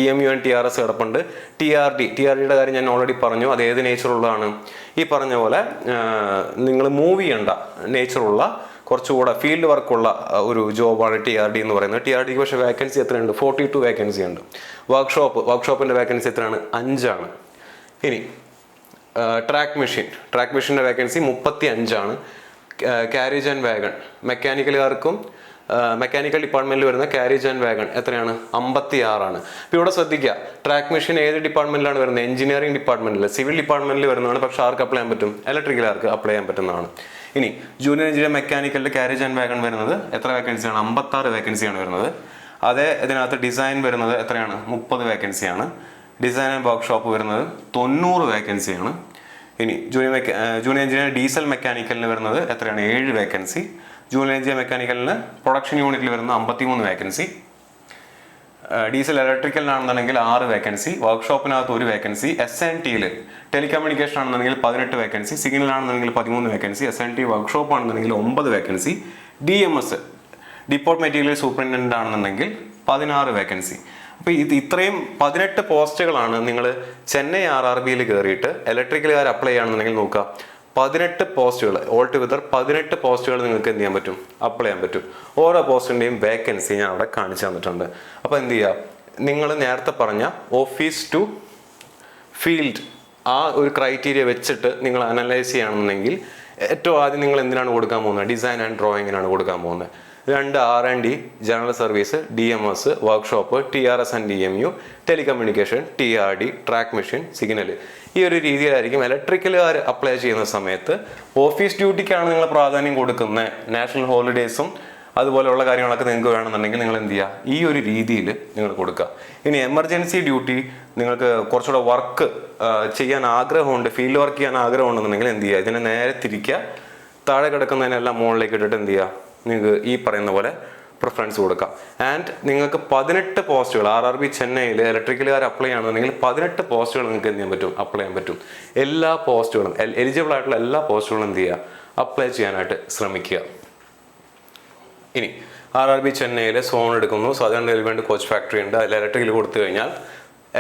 EMU ആൻഡ് TRS കിടപ്പുണ്ട്. TRDയുടെ കാര്യം ഞാൻ ഓൾറെഡി പറഞ്ഞു. അത് ഏത് നേച്ചറുള്ളതാണ്? ഈ പറഞ്ഞ പോലെ നിങ്ങൾ മൂവ് ചെയ്യേണ്ട നേച്ചറുള്ള കുറച്ചുകൂടെ ഫീൽഡ് വർക്കുള്ള ഒരു ജോബാണ് TRD എന്ന് പറയുന്നത്. TRDക്ക് പക്ഷേ വേക്കൻസി എത്രയുണ്ട്? 42 വേക്കൻസി ഉണ്ട്. വർക്ക്ഷോപ്പിൻ്റെ വേക്കൻസി എത്രയാണ്? 5 ആണ്. ഇനി ട്രാക്ക് മെഷീൻ്റെ വേക്കൻസി 35 ആണ്. കാരേജ് ആൻഡ് വാഗൺ മെക്കാനിക്കലുകാർക്കും മെക്കാനിക്കൽ ഡിപ്പാർട്ട്മെന്റിൽ വരുന്ന കാരേജ് ആൻഡ് വാഗൺ എത്രയാണ്? 56 ആണ്. അപ്പോൾ ഇവിടെ ശ്രദ്ധിക്കുക, ട്രാക്ക് മെഷീൻ ഏത് ഡിപ്പാർട്ട്മെന്റിലാണ് വരുന്നത്? എഞ്ചിനീയറിംഗ് ഡിപ്പാർട്ട്മെന്റിൽ, സിവിൽ ഡിപ്പാർട്ട്മെന്റിൽ വരുന്നതാണ്. പക്ഷെ ആർക്ക് അപ്ലൈ ചെയ്യാൻ പറ്റും? ഇലക്ട്രിക്കലുകാർക്ക് അപ്ലൈ ചെയ്യാൻ പറ്റുന്നതാണ്. ഇനി ജൂനിയർ എഞ്ചിനീയർ മെക്കാനിക്കലിൽ കാരേജ് ആൻഡ് വാഗൺ വരുന്നത് എത്ര വേക്കൻസിയാണ്? 56 വേക്കൻസിയാണ് വരുന്നത്. അതേ ഇതിനകത്ത് ഡിസൈൻ വരുന്നത് എത്രയാണ്? 30 വേക്കൻസിയാണ്. ഡിസൈൻ ആൻഡ് വർക്ക്ഷോപ്പ് വരുന്നത് 90 വേക്കൻസിയാണ്. ഇനി ജൂനിയർ എഞ്ചിനീയർ ഡീസൽ മെക്കാനിക്കലിന് വരുന്നത് എത്രയാണ്? 7 വേക്കൻസി. ജൂനിയർ എഞ്ചിനീയർ മെക്കാനിക്കലിന് പ്രൊഡക്ഷൻ യൂണിറ്റിൽ വരുന്ന 53 വേക്കൻസി, ഡീസൽ ഇലക്ട്രിക്കലിനാണെന്നുണ്ടെങ്കിൽ 6 വേക്കൻസി, വർക്ക്ഷോപ്പിനകത്ത് 1 വേക്കൻസി, SNTയിൽ ടെലികമ്മ്യൂണിക്കേഷൻ ആണെന്നുണ്ടെങ്കിൽ 18 വേക്കൻസി, സിഗ്നലാണെന്നുണ്ടെങ്കിൽ 13 വേക്കൻസി, SNT വർക്ക്ഷോപ്പ് ആണെന്നുണ്ടെങ്കിൽ 9 vacancy, DMS depot material superintendent ആണെന്നുണ്ടെങ്കിൽ 16 വേക്കൻസി. അപ്പോൾ ഇത്രയും 18 പോസ്റ്റുകളാണ് നിങ്ങൾ ചെന്നൈ RRBയിൽ കയറിയിട്ട് ഇലക്ട്രിക്കലുകാർ അപ്ലൈ ചെയ്യുകയാണെന്നുണ്ടെങ്കിൽ നോക്കുക. 18 പോസ്റ്റുകൾ ഓൾ ടുഗദർ 18 പോസ്റ്റുകൾ നിങ്ങൾക്ക് എന്ത് ചെയ്യാൻ പറ്റും, അപ്ലൈ ചെയ്യാൻ പറ്റും. ഓരോ പോസ്റ്റിൻ്റെയും വേക്കൻസി ഞാൻ അവിടെ കാണിച്ചു തന്നിട്ടുണ്ട്. അപ്പോൾ എന്ത് ചെയ്യുക, നിങ്ങൾ നേരത്തെ പറഞ്ഞ ഓഫീസ് ടു ഫീൽഡ് ആ ഒരു ക്രൈറ്റീരിയ വെച്ചിട്ട് നിങ്ങൾ അനലൈസ് ചെയ്യുകയാണെന്നുണ്ടെങ്കിൽ ഏറ്റവും ആദ്യം നിങ്ങൾ എന്തിനാണ് കൊടുക്കാൻ പോകുന്നത്, ഡിസൈൻ ആൻഡ് ഡ്രോയിങ്ങിനാണ് കൊടുക്കാൻ പോകുന്നത്. 2 R&D, general service, DMS, workshop, TRS and DMU, telecommunication, TRD, track machine, signal. ഈ ഒരു രീതിയിലായിരിക്കും ഇലക്ട്രിക്കലുകാർ അപ്ലൈ ചെയ്യുന്ന സമയത്ത്. ഓഫീസ് ഡ്യൂട്ടിക്കാണ് നിങ്ങൾ പ്രാധാന്യം കൊടുക്കുന്നത്, നാഷണൽ ഹോളിഡേയ്സും അതുപോലെയുള്ള കാര്യങ്ങളൊക്കെ നിങ്ങൾക്ക് വേണമെന്നുണ്ടെങ്കിൽ നിങ്ങൾ എന്ത് ചെയ്യുക, ഈ ഒരു രീതിയിൽ നിങ്ങൾ കൊടുക്കുക. ഇനി എമർജൻസി ഡ്യൂട്ടി, നിങ്ങൾക്ക് കുറച്ചുകൂടെ വർക്ക് ചെയ്യാൻ ആഗ്രഹമുണ്ട്, ഫീൽഡ് വർക്ക് ചെയ്യാൻ ആഗ്രഹമുണ്ടെന്നുണ്ടെങ്കിൽ എന്ത് ചെയ്യുക, ഇതിനെ നേരെ തിരിക്കുക, താഴെ കിടക്കുന്നതിനെല്ലാം മുകളിലേക്ക് ഇട്ടിട്ട് എന്ത് ചെയ്യുക, നിങ്ങൾക്ക് ഈ പറയുന്ന പോലെ പ്രിഫറൻസ് കൊടുക്കാം. ആൻഡ് നിങ്ങൾക്ക് 18 പോസ്റ്റുകൾ RRB ചെന്നൈയിൽ ഇലക്ട്രിക്കലുകാർ അപ്ലൈ ചെയ്യുകയാണെന്നുണ്ടെങ്കിൽ 18 പോസ്റ്റുകൾ നിങ്ങൾക്ക് എന്ത് ചെയ്യാൻ പറ്റും, അപ്ലൈ ചെയ്യാൻ പറ്റും. എല്ലാ പോസ്റ്റുകളും എലിജിബിൾ ആയിട്ടുള്ള എല്ലാ പോസ്റ്റുകളും എന്ത് ചെയ്യുക, അപ്ലൈ ചെയ്യാനായിട്ട് ശ്രമിക്കുക. ഇനി RRB ചെന്നൈയിൽ സോൺ എടുക്കുന്നു, സദേൺ റെയിൽവേൻ്റെ കോച്ച് ഫാക്ടറി ഉണ്ട്. അതിൽ ഇലക്ട്രിക്കൽ കൊടുത്തു കഴിഞ്ഞാൽ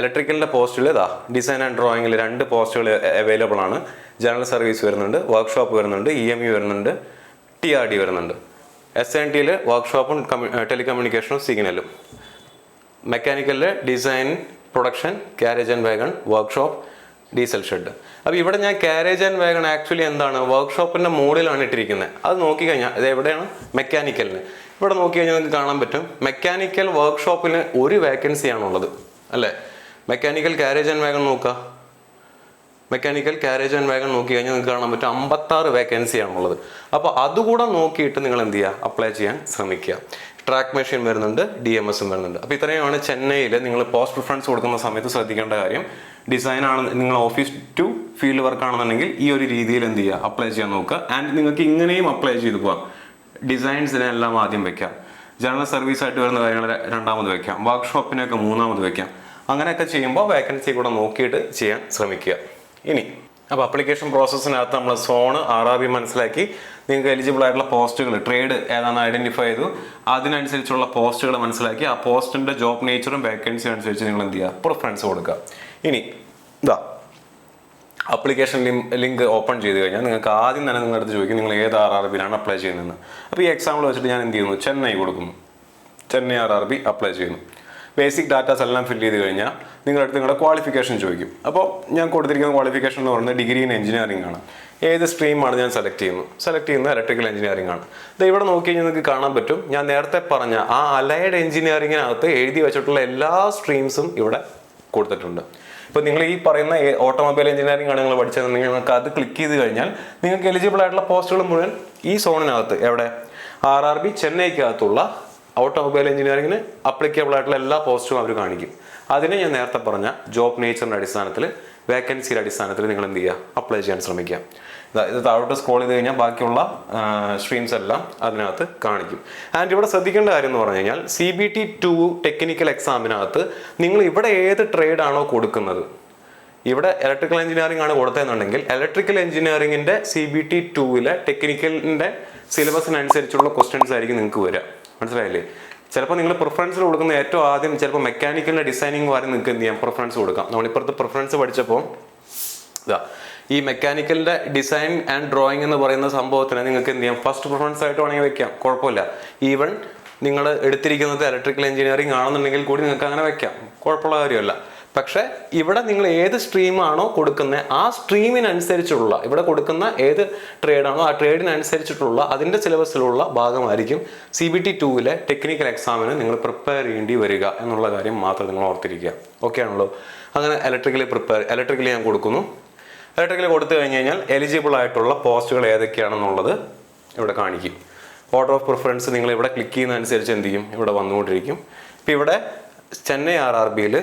ഇലക്ട്രിക്കലിൻ്റെ പോസ്റ്റിൽ ഡിസൈൻ ആൻഡ് ഡ്രോയിങ്ങിൽ 2 പോസ്റ്റുകൾ അവൈലബിൾ ആണ്. ജനറൽ സർവീസ് വരുന്നുണ്ട്, വർക്ക്ഷോപ്പ് വരുന്നുണ്ട്, EMU വരുന്നുണ്ട്, TRD വരുന്നുണ്ട്. SNTയിൽ വർക്ക്ഷോപ്പും ടെലികമ്മ്യൂണിക്കേഷനും സിഗ്നലും. മെക്കാനിക്കലിൽ design, production, carriage and wagon, workshop, diesel shed. അപ്പോൾ ഇവിടെ ഞാൻ കാരേജ് ആൻഡ് വാഗൺ ആക്ച്വലി എന്താണ്, വർക്ക്ഷോപ്പിൻ്റെ മോഡിലാണ് ഇട്ടിരിക്കുന്നത്. അത് നോക്കിക്കഴിഞ്ഞാൽ ഇത് എവിടെയാണ്, മെക്കാനിക്കലിന്. ഇവിടെ നോക്കിക്കഴിഞ്ഞാൽ നിങ്ങൾക്ക് കാണാൻ പറ്റും മെക്കാനിക്കൽ വർക്ക്ഷോപ്പിന് 1 വേക്കൻസിയാണുള്ളത് അല്ലേ. മെക്കാനിക്കൽ കാരേജ് ആൻഡ് വാഗൺ നോക്കുക, മെക്കാനിക്കൽ കാരേജ് ആൻഡ് വാഗൺ നോക്കി കഴിഞ്ഞാൽ നിങ്ങൾക്ക് കാണാൻ പറ്റും 56 വേക്കൻസിയാണുള്ളത്. അപ്പോൾ അതുകൂടെ നോക്കിയിട്ട് നിങ്ങൾ എന്ത് ചെയ്യുക, അപ്ലൈ ചെയ്യാൻ ശ്രമിക്കുക. ട്രാക്ക് മെഷീൻ വരുന്നുണ്ട്, DMSും വരുന്നുണ്ട്. അപ്പോൾ ഇത്രയുമാണ് ചെന്നൈയിൽ നിങ്ങൾ പോസ്റ്റ് പ്രിഫറൻസ് കൊടുക്കുന്ന സമയത്ത് ശ്രദ്ധിക്കേണ്ട കാര്യം. ഡിസൈൻ ആണ്, നിങ്ങൾ ഓഫീസ് ടു ഫീൽഡ് വർക്ക് ആണെന്നുണ്ടെങ്കിൽ ഈ ഒരു രീതിയിൽ എന്ത് ചെയ്യുക, അപ്ലൈ ചെയ്യാൻ നോക്കുക. ആൻഡ് നിങ്ങൾക്ക് ഇങ്ങനെയും അപ്ലൈ ചെയ്ത് പോകാം. ഡിസൈൻസിനെല്ലാം ആദ്യം വെക്കാം, ജനറൽ സർവീസ് ആയിട്ട് വരുന്ന കാര്യങ്ങൾ 2ാമത് വെക്കാം, വർക്ക്ഷോപ്പിനൊക്കെ 3ാമത് വെക്കാം. അങ്ങനെയൊക്കെ ചെയ്യുമ്പോൾ വേക്കൻസി കൂടെ നോക്കിയിട്ട് ചെയ്യാൻ ശ്രമിക്കുക. ഇനി അപ്പോൾ അപ്ലിക്കേഷൻ പ്രോസസ്സിനകത്ത് നമ്മൾ സോണ് RRB മനസ്സിലാക്കി, നിങ്ങൾക്ക് എലിജിബിൾ ആയിട്ടുള്ള പോസ്റ്റുകൾ ട്രേഡ് ഏതാണെന്ന് ഐഡന്റിഫൈ ചെയ്തു, അതിനനുസരിച്ചുള്ള പോസ്റ്റുകൾ മനസ്സിലാക്കി ആ പോസ്റ്റിൻ്റെ ജോബ് നേച്ചറും വേക്കൻസിയും അനുസരിച്ച് നിങ്ങൾ എന്ത് ചെയ്യുക, പ്രിഫറൻസ് കൊടുക്കുക. ഇനി ഇതാ അപ്ലിക്കേഷൻ ലിങ്ക് ഓപ്പൺ ചെയ്ത് കഴിഞ്ഞാൽ നിങ്ങൾക്ക് ആദ്യം തന്നെ നിങ്ങളുടെ അടുത്ത് ചോദിക്കും നിങ്ങൾ ഏത് RRBയിലാണ് അപ്ലൈ ചെയ്യുന്നതെന്ന്. അപ്പോൾ ഈ എക്സാമ്പിൾ വെച്ചിട്ട് ഞാൻ എന്ത് ചെയ്യുന്നു, ചെന്നൈ കൊടുക്കുന്നു, ചെന്നൈ RRB അപ്ലൈ ചെയ്യുന്നു. ബേസിക് ഡാറ്റാസ് എല്ലാം ഫില്ല് ചെയ്ത് കഴിഞ്ഞാൽ നിങ്ങളുടെ അടുത്ത് നിങ്ങളുടെ ക്വാളിഫിക്കേഷൻ ചോദിക്കും. അപ്പോൾ ഞാൻ കൊടുത്തിരിക്കുന്ന ക്വാളിഫിക്കേഷൻ എന്ന് പറയുന്നത് ഡിഗ്രി ഇൻ എഞ്ചിനീയറിംഗ് ആണ്. ഏത് സ്ട്രീമാണ് ഞാൻ സെലക്ട് ചെയ്യുന്നത് ഇലക്ട്രിക്കൽ എഞ്ചിനീയറിംഗ് ആണ്. ഇത് ഇവിടെ നോക്കി കഴിഞ്ഞാൽ നിങ്ങൾക്ക് കാണാൻ പറ്റും ഞാൻ നേരത്തെ പറഞ്ഞ ആ അലൈഡ് എഞ്ചിനീയറിങ്ങിനകത്ത് എഴുതി വെച്ചിട്ടുള്ള എല്ലാ സ്ട്രീംസും ഇവിടെ കൊടുത്തിട്ടുണ്ട്. ഇപ്പോൾ നിങ്ങൾ ഈ പറയുന്ന ഓട്ടോമൊബൈൽ എഞ്ചിനീയറിംഗ് ആണ് നിങ്ങൾ പഠിച്ചതെന്നുണ്ടെങ്കിൽ നിങ്ങൾക്ക് അത് ക്ലിക്ക് ചെയ്ത് കഴിഞ്ഞാൽ നിങ്ങൾക്ക് എലിജിബിൾ ആയിട്ടുള്ള പോസ്റ്റുകൾ മുഴുവൻ ഈ സോണിനകത്ത് എവിടെ RRB ചെന്നൈക്കകത്തുള്ള ഓട്ടോമൊബൈൽ എഞ്ചിനീയറിംഗിന് അപ്ലിക്കബിൾ ആയിട്ടുള്ള എല്ലാ പോസ്റ്റും അവർ കാണിക്കും. അതിനെ ഞാൻ നേരത്തെ പറഞ്ഞ ജോബ് നേച്ചറിൻ്റെ അടിസ്ഥാനത്തിൽ വേക്കൻസിയുടെ അടിസ്ഥാനത്തിൽ നിങ്ങൾ എന്ത് ചെയ്യുക, അപ്ലൈ ചെയ്യാൻ ശ്രമിക്കുക. ഇത് താഴോട്ട് സ്ക്രോൾ ചെയ്ത് കഴിഞ്ഞാൽ ബാക്കിയുള്ള സ്ട്രീംസ് എല്ലാം അതിനകത്ത് കാണിക്കും. ആൻഡ് ഇവിടെ ശ്രദ്ധിക്കേണ്ട കാര്യം എന്ന് പറഞ്ഞു കഴിഞ്ഞാൽ CBT 2 ടെക്നിക്കൽ എക്സാമിനകത്ത് നിങ്ങൾ ഇവിടെ ഏത് ട്രേഡാണോ കൊടുക്കുന്നത്, ഇവിടെ ഇലക്ട്രിക്കൽ എഞ്ചിനീയറിംഗ് ആണ് കൊടുത്തതെന്നുണ്ടെങ്കിൽ ഇലക്ട്രിക്കൽ എഞ്ചിനീയറിംഗിൻ്റെ CBT 2 ടെക്നിക്കലിൻ്റെ സിലബസിനനുസരിച്ചുള്ള ക്വസ്റ്റ്യൻസ് ആയിരിക്കും നിങ്ങൾക്ക് വരിക. മനസ്സിലായില്ലേ? ചിലപ്പോൾ നിങ്ങൾ പ്രിഫറൻസ് കൊടുക്കുന്ന ഏറ്റവും ആദ്യം ചിലപ്പോൾ മെക്കാനിക്കലിൻ്റെ ഡിസൈനിങ് വരെ നിങ്ങൾക്ക് എന്ത് ചെയ്യാം, പ്രിഫറൻസ് കൊടുക്കാം. നമ്മളിപ്പുറത്ത് പ്രിഫറൻസ് പഠിച്ചപ്പോൾ ഇതാ ഈ മെക്കാനിക്കലിൻ്റെ ഡിസൈൻ ആൻഡ് ഡ്രോയിങ് എന്ന് പറയുന്ന സംഭവത്തിന് നിങ്ങൾക്ക് എന്ത് ചെയ്യാം, ഫസ്റ്റ് പ്രിഫറൻസ് ആയിട്ട് വേണമെങ്കിൽ വെക്കാം, കുഴപ്പമില്ല. ഈവൻ നിങ്ങൾ എടുത്തിരിക്കുന്നത് ഇലക്ട്രിക്കൽ എഞ്ചിനീയറിംഗ് ആണെന്നുണ്ടെങ്കിൽ കൂടി നിങ്ങൾക്ക് അങ്ങനെ വെക്കാം, കുഴപ്പമുള്ള കാര്യമല്ല. പക്ഷേ ഇവിടെ നിങ്ങൾ ഏത് സ്ട്രീമാണോ കൊടുക്കുന്നത് ആ സ്ട്രീമിനനുസരിച്ചുള്ള ഇവിടെ കൊടുക്കുന്ന ഏത് ട്രേഡാണോ ആ ട്രേഡിനനുസരിച്ചിട്ടുള്ള അതിൻ്റെ സിലബസിലുള്ള ഭാഗമായിരിക്കും CBT 2 ടെക്നിക്കൽ എക്സാമിന് നിങ്ങൾ പ്രിപ്പയർ ചെയ്യേണ്ടി വരിക എന്നുള്ള കാര്യം മാത്രം നിങ്ങൾ ഓർത്തിരിക്കുക. ഓക്കെ ആണല്ലോ? അങ്ങനെ ഇലക്ട്രിക്കലി ഞാൻ കൊടുക്കുന്നു. ഇലക്ട്രിക്കൽ കൊടുത്തു കഴിഞ്ഞ് കഴിഞ്ഞാൽ എലിജിബിൾ ആയിട്ടുള്ള പോസ്റ്റുകൾ ഏതൊക്കെയാണെന്നുള്ളത് ഇവിടെ കാണിക്കും. ഓർഡർ ഓഫ് പ്രിഫറൻസ് നിങ്ങൾ ഇവിടെ ക്ലിക്ക് ചെയ്യുന്നതനുസരിച്ച് എന്ത് ചെയ്യും, ഇവിടെ വന്നുകൊണ്ടിരിക്കും. ഇപ്പം ഇവിടെ ചെന്നൈ RRBയിൽ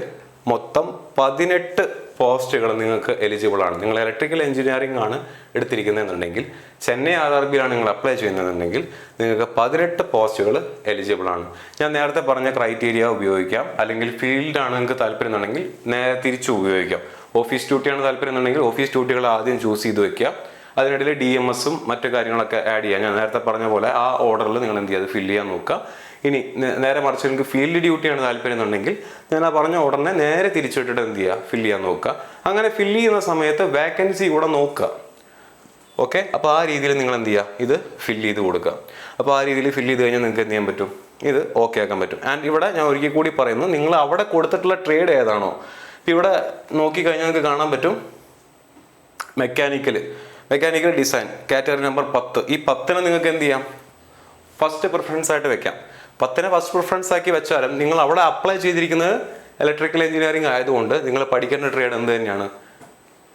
മൊത്തം 18 പോസ്റ്റുകൾ നിങ്ങൾക്ക് എലിജിബിൾ ആണ്. നിങ്ങൾ ഇലക്ട്രിക്കൽ എഞ്ചിനീയറിംഗ് ആണ് എടുത്തിരിക്കുന്നതെന്നുണ്ടെങ്കിൽ, ചെന്നൈ RRBയിലാണ് നിങ്ങൾ അപ്ലൈ ചെയ്യുന്നതെന്നുണ്ടെങ്കിൽ നിങ്ങൾക്ക് 18 പോസ്റ്റുകൾ എലിജിബിൾ ആണ്. ഞാൻ നേരത്തെ പറഞ്ഞ ക്രൈറ്റീരിയ ഉപയോഗിക്കാം. അല്ലെങ്കിൽ ഫീൽഡാണ് നിങ്ങൾക്ക് താല്പര്യം എന്നുണ്ടെങ്കിൽ നേരെ തിരിച്ചു ഉപയോഗിക്കാം. ഓഫീസ് ഡ്യൂട്ടിയാണ് താല്പര്യം എന്നുണ്ടെങ്കിൽ ഓഫീസ് ഡ്യൂട്ടികൾ ആദ്യം ചൂസ് ചെയ്ത് വെക്കുക. അതിനിടയിൽ DMSഉം മറ്റു കാര്യങ്ങളൊക്കെ ആഡ് ചെയ്യാം. ഞാൻ നേരത്തെ പറഞ്ഞ പോലെ ആ ഓർഡറിൽ നിങ്ങൾ എന്ത് ചെയ്യുക, ഫില്ല് ചെയ്യാൻ നോക്കുക. ഇനി നേരെ മറിച്ച് നിങ്ങൾക്ക് ഫീൽഡ് ഡ്യൂട്ടിയാണ് താല്പര്യം എന്നുണ്ടെങ്കിൽ ഞാൻ ആ പറഞ്ഞ ഓർഡറിനെ നേരെ തിരിച്ചിട്ടിട്ട് എന്ത് ചെയ്യുക, ഫില്ല് ചെയ്യാൻ നോക്കുക. അങ്ങനെ ഫില്ല് ചെയ്യുന്ന സമയത്ത് വേക്കൻസി കൂടെ നോക്കുക. ഓക്കെ, അപ്പോൾ ആ രീതിയിൽ നിങ്ങൾ എന്ത് ചെയ്യുക, ഇത് ഫില്ല് ചെയ്ത് കൊടുക്കുക. അപ്പോൾ ആ രീതിയിൽ ഫില്ല് ചെയ്ത് കഴിഞ്ഞാൽ നിങ്ങൾക്ക് എന്ത് ചെയ്യാൻ പറ്റും, ഇത് ഓക്കെ ആക്കാൻ പറ്റും. ആൻഡ് ഇവിടെ ഞാൻ ഒരിക്കൽ കൂടി പറയുന്നു, നിങ്ങൾ അവിടെ കൊടുത്തിട്ടുള്ള ട്രേഡ് ഏതാണോ, ഇപ്പോൾ ഇവിടെ നോക്കിക്കഴിഞ്ഞാൽ നിങ്ങൾക്ക് കാണാൻ പറ്റും മെക്കാനിക്കൽ ഡിസൈൻ കാറ്റഗറി നമ്പർ 10. ഈ 10നെ നിങ്ങൾക്ക് എന്ത് ചെയ്യാം, ഫസ്റ്റ് പ്രിഫറൻസ് ആയിട്ട് വെക്കാം. 10നെ ഫസ്റ്റ് പ്രിഫറൻസ് ആക്കി വെച്ചാലും നിങ്ങൾ അവിടെ അപ്ലൈ ചെയ്തിരിക്കുന്നത് ഇലക്ട്രിക്കൽ എഞ്ചിനീയറിംഗ് ആയതുകൊണ്ട് നിങ്ങൾ പഠിക്കേണ്ട ട്രേഡ് എന്ത് തന്നെയാണ്,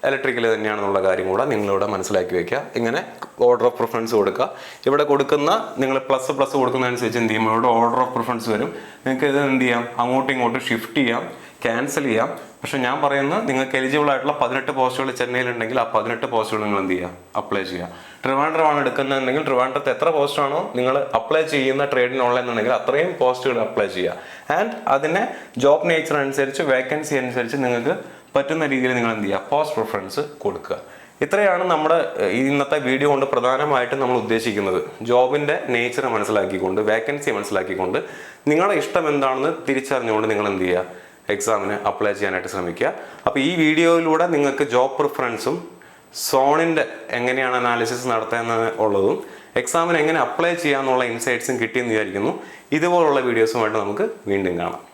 ഇലക്ട്രിക്കൽ തന്നെയാണെന്നുള്ള കാര്യം കൂടെ നിങ്ങളിവിടെ മനസ്സിലാക്കി വെക്കുക. ഇങ്ങനെ ഓർഡർ ഓഫ് പ്രിഫറൻസ് കൊടുക്കുക. ഇവിടെ കൊടുക്കുന്ന നിങ്ങൾ പ്ലസ് കൊടുക്കുന്നതനുസരിച്ച് എന്ത് ചെയ്യും, ഇവിടെ ഓർഡർ ഓഫ് പ്രിഫറൻസ് വരും. നിങ്ങൾക്ക് ഇത് എന്ത് ചെയ്യാം, അങ്ങോട്ടും ഇങ്ങോട്ടും ഷിഫ്റ്റ് ചെയ്യാം, ക്യാൻസൽ ചെയ്യാം. പക്ഷെ ഞാൻ പറയുന്നത് നിങ്ങൾക്ക് എലിജിബിൾ ആയിട്ടുള്ള 18 പോസ്റ്റുകൾ ചെന്നൈയിലുണ്ടെങ്കിൽ ആ 18 പോസ്റ്റുകൾ നിങ്ങൾ എന്ത് ചെയ്യുക, അപ്ലൈ ചെയ്യുക. ട്രിവാൻഡ്രമാണ് എടുക്കുന്നതെങ്കിൽ ട്രിവാൻഡ്രത്ത് എത്ര പോസ്റ്റാണോ നിങ്ങൾ അപ്ലൈ ചെയ്യുന്ന ട്രേഡിനുള്ളതെന്നുണ്ടെങ്കിൽ അത്രയും പോസ്റ്റുകൾ അപ്ലൈ ചെയ്യുക. ആൻഡ് അതിനെ ജോബ് നേച്ചർ അനുസരിച്ച് വേക്കൻസി അനുസരിച്ച് നിങ്ങൾക്ക് പറ്റുന്ന രീതിയിൽ നിങ്ങൾ എന്ത് ചെയ്യുക, പോസ്റ്റ് പ്രിഫറൻസ് കൊടുക്കുക. ഇത്രയാണ് നമ്മുടെ ഇന്നത്തെ വീഡിയോ കൊണ്ട് പ്രധാനമായിട്ടും നമ്മൾ ഉദ്ദേശിക്കുന്നത്. ജോബിൻ്റെ നേച്ചർ മനസ്സിലാക്കിക്കൊണ്ട്, വേക്കൻസി മനസ്സിലാക്കിക്കൊണ്ട്, നിങ്ങളുടെ ഇഷ്ടം എന്താണെന്ന് തിരിച്ചറിഞ്ഞുകൊണ്ട് നിങ്ങൾ എന്ത് ചെയ്യുക, എക്സാമിന് അപ്ലൈ ചെയ്യാനായിട്ട് ശ്രമിക്കുക. അപ്പോൾ ഈ വീഡിയോയിലൂടെ നിങ്ങൾക്ക് ജോബ് പ്രിഫറൻസും സോണിൻ്റെ എങ്ങനെയാണ് അനാലിസിസ് നടത്തുന്നത് ഉള്ളതും എക്സാമിന് എങ്ങനെ അപ്ലൈ ചെയ്യാമെന്നുള്ള ഇൻസൈറ്റ്സും കിട്ടിയെന്ന് വിചാരിക്കുന്നു. ഇതുപോലുള്ള വീഡിയോസുമായിട്ട് നമുക്ക് വീണ്ടും കാണാം.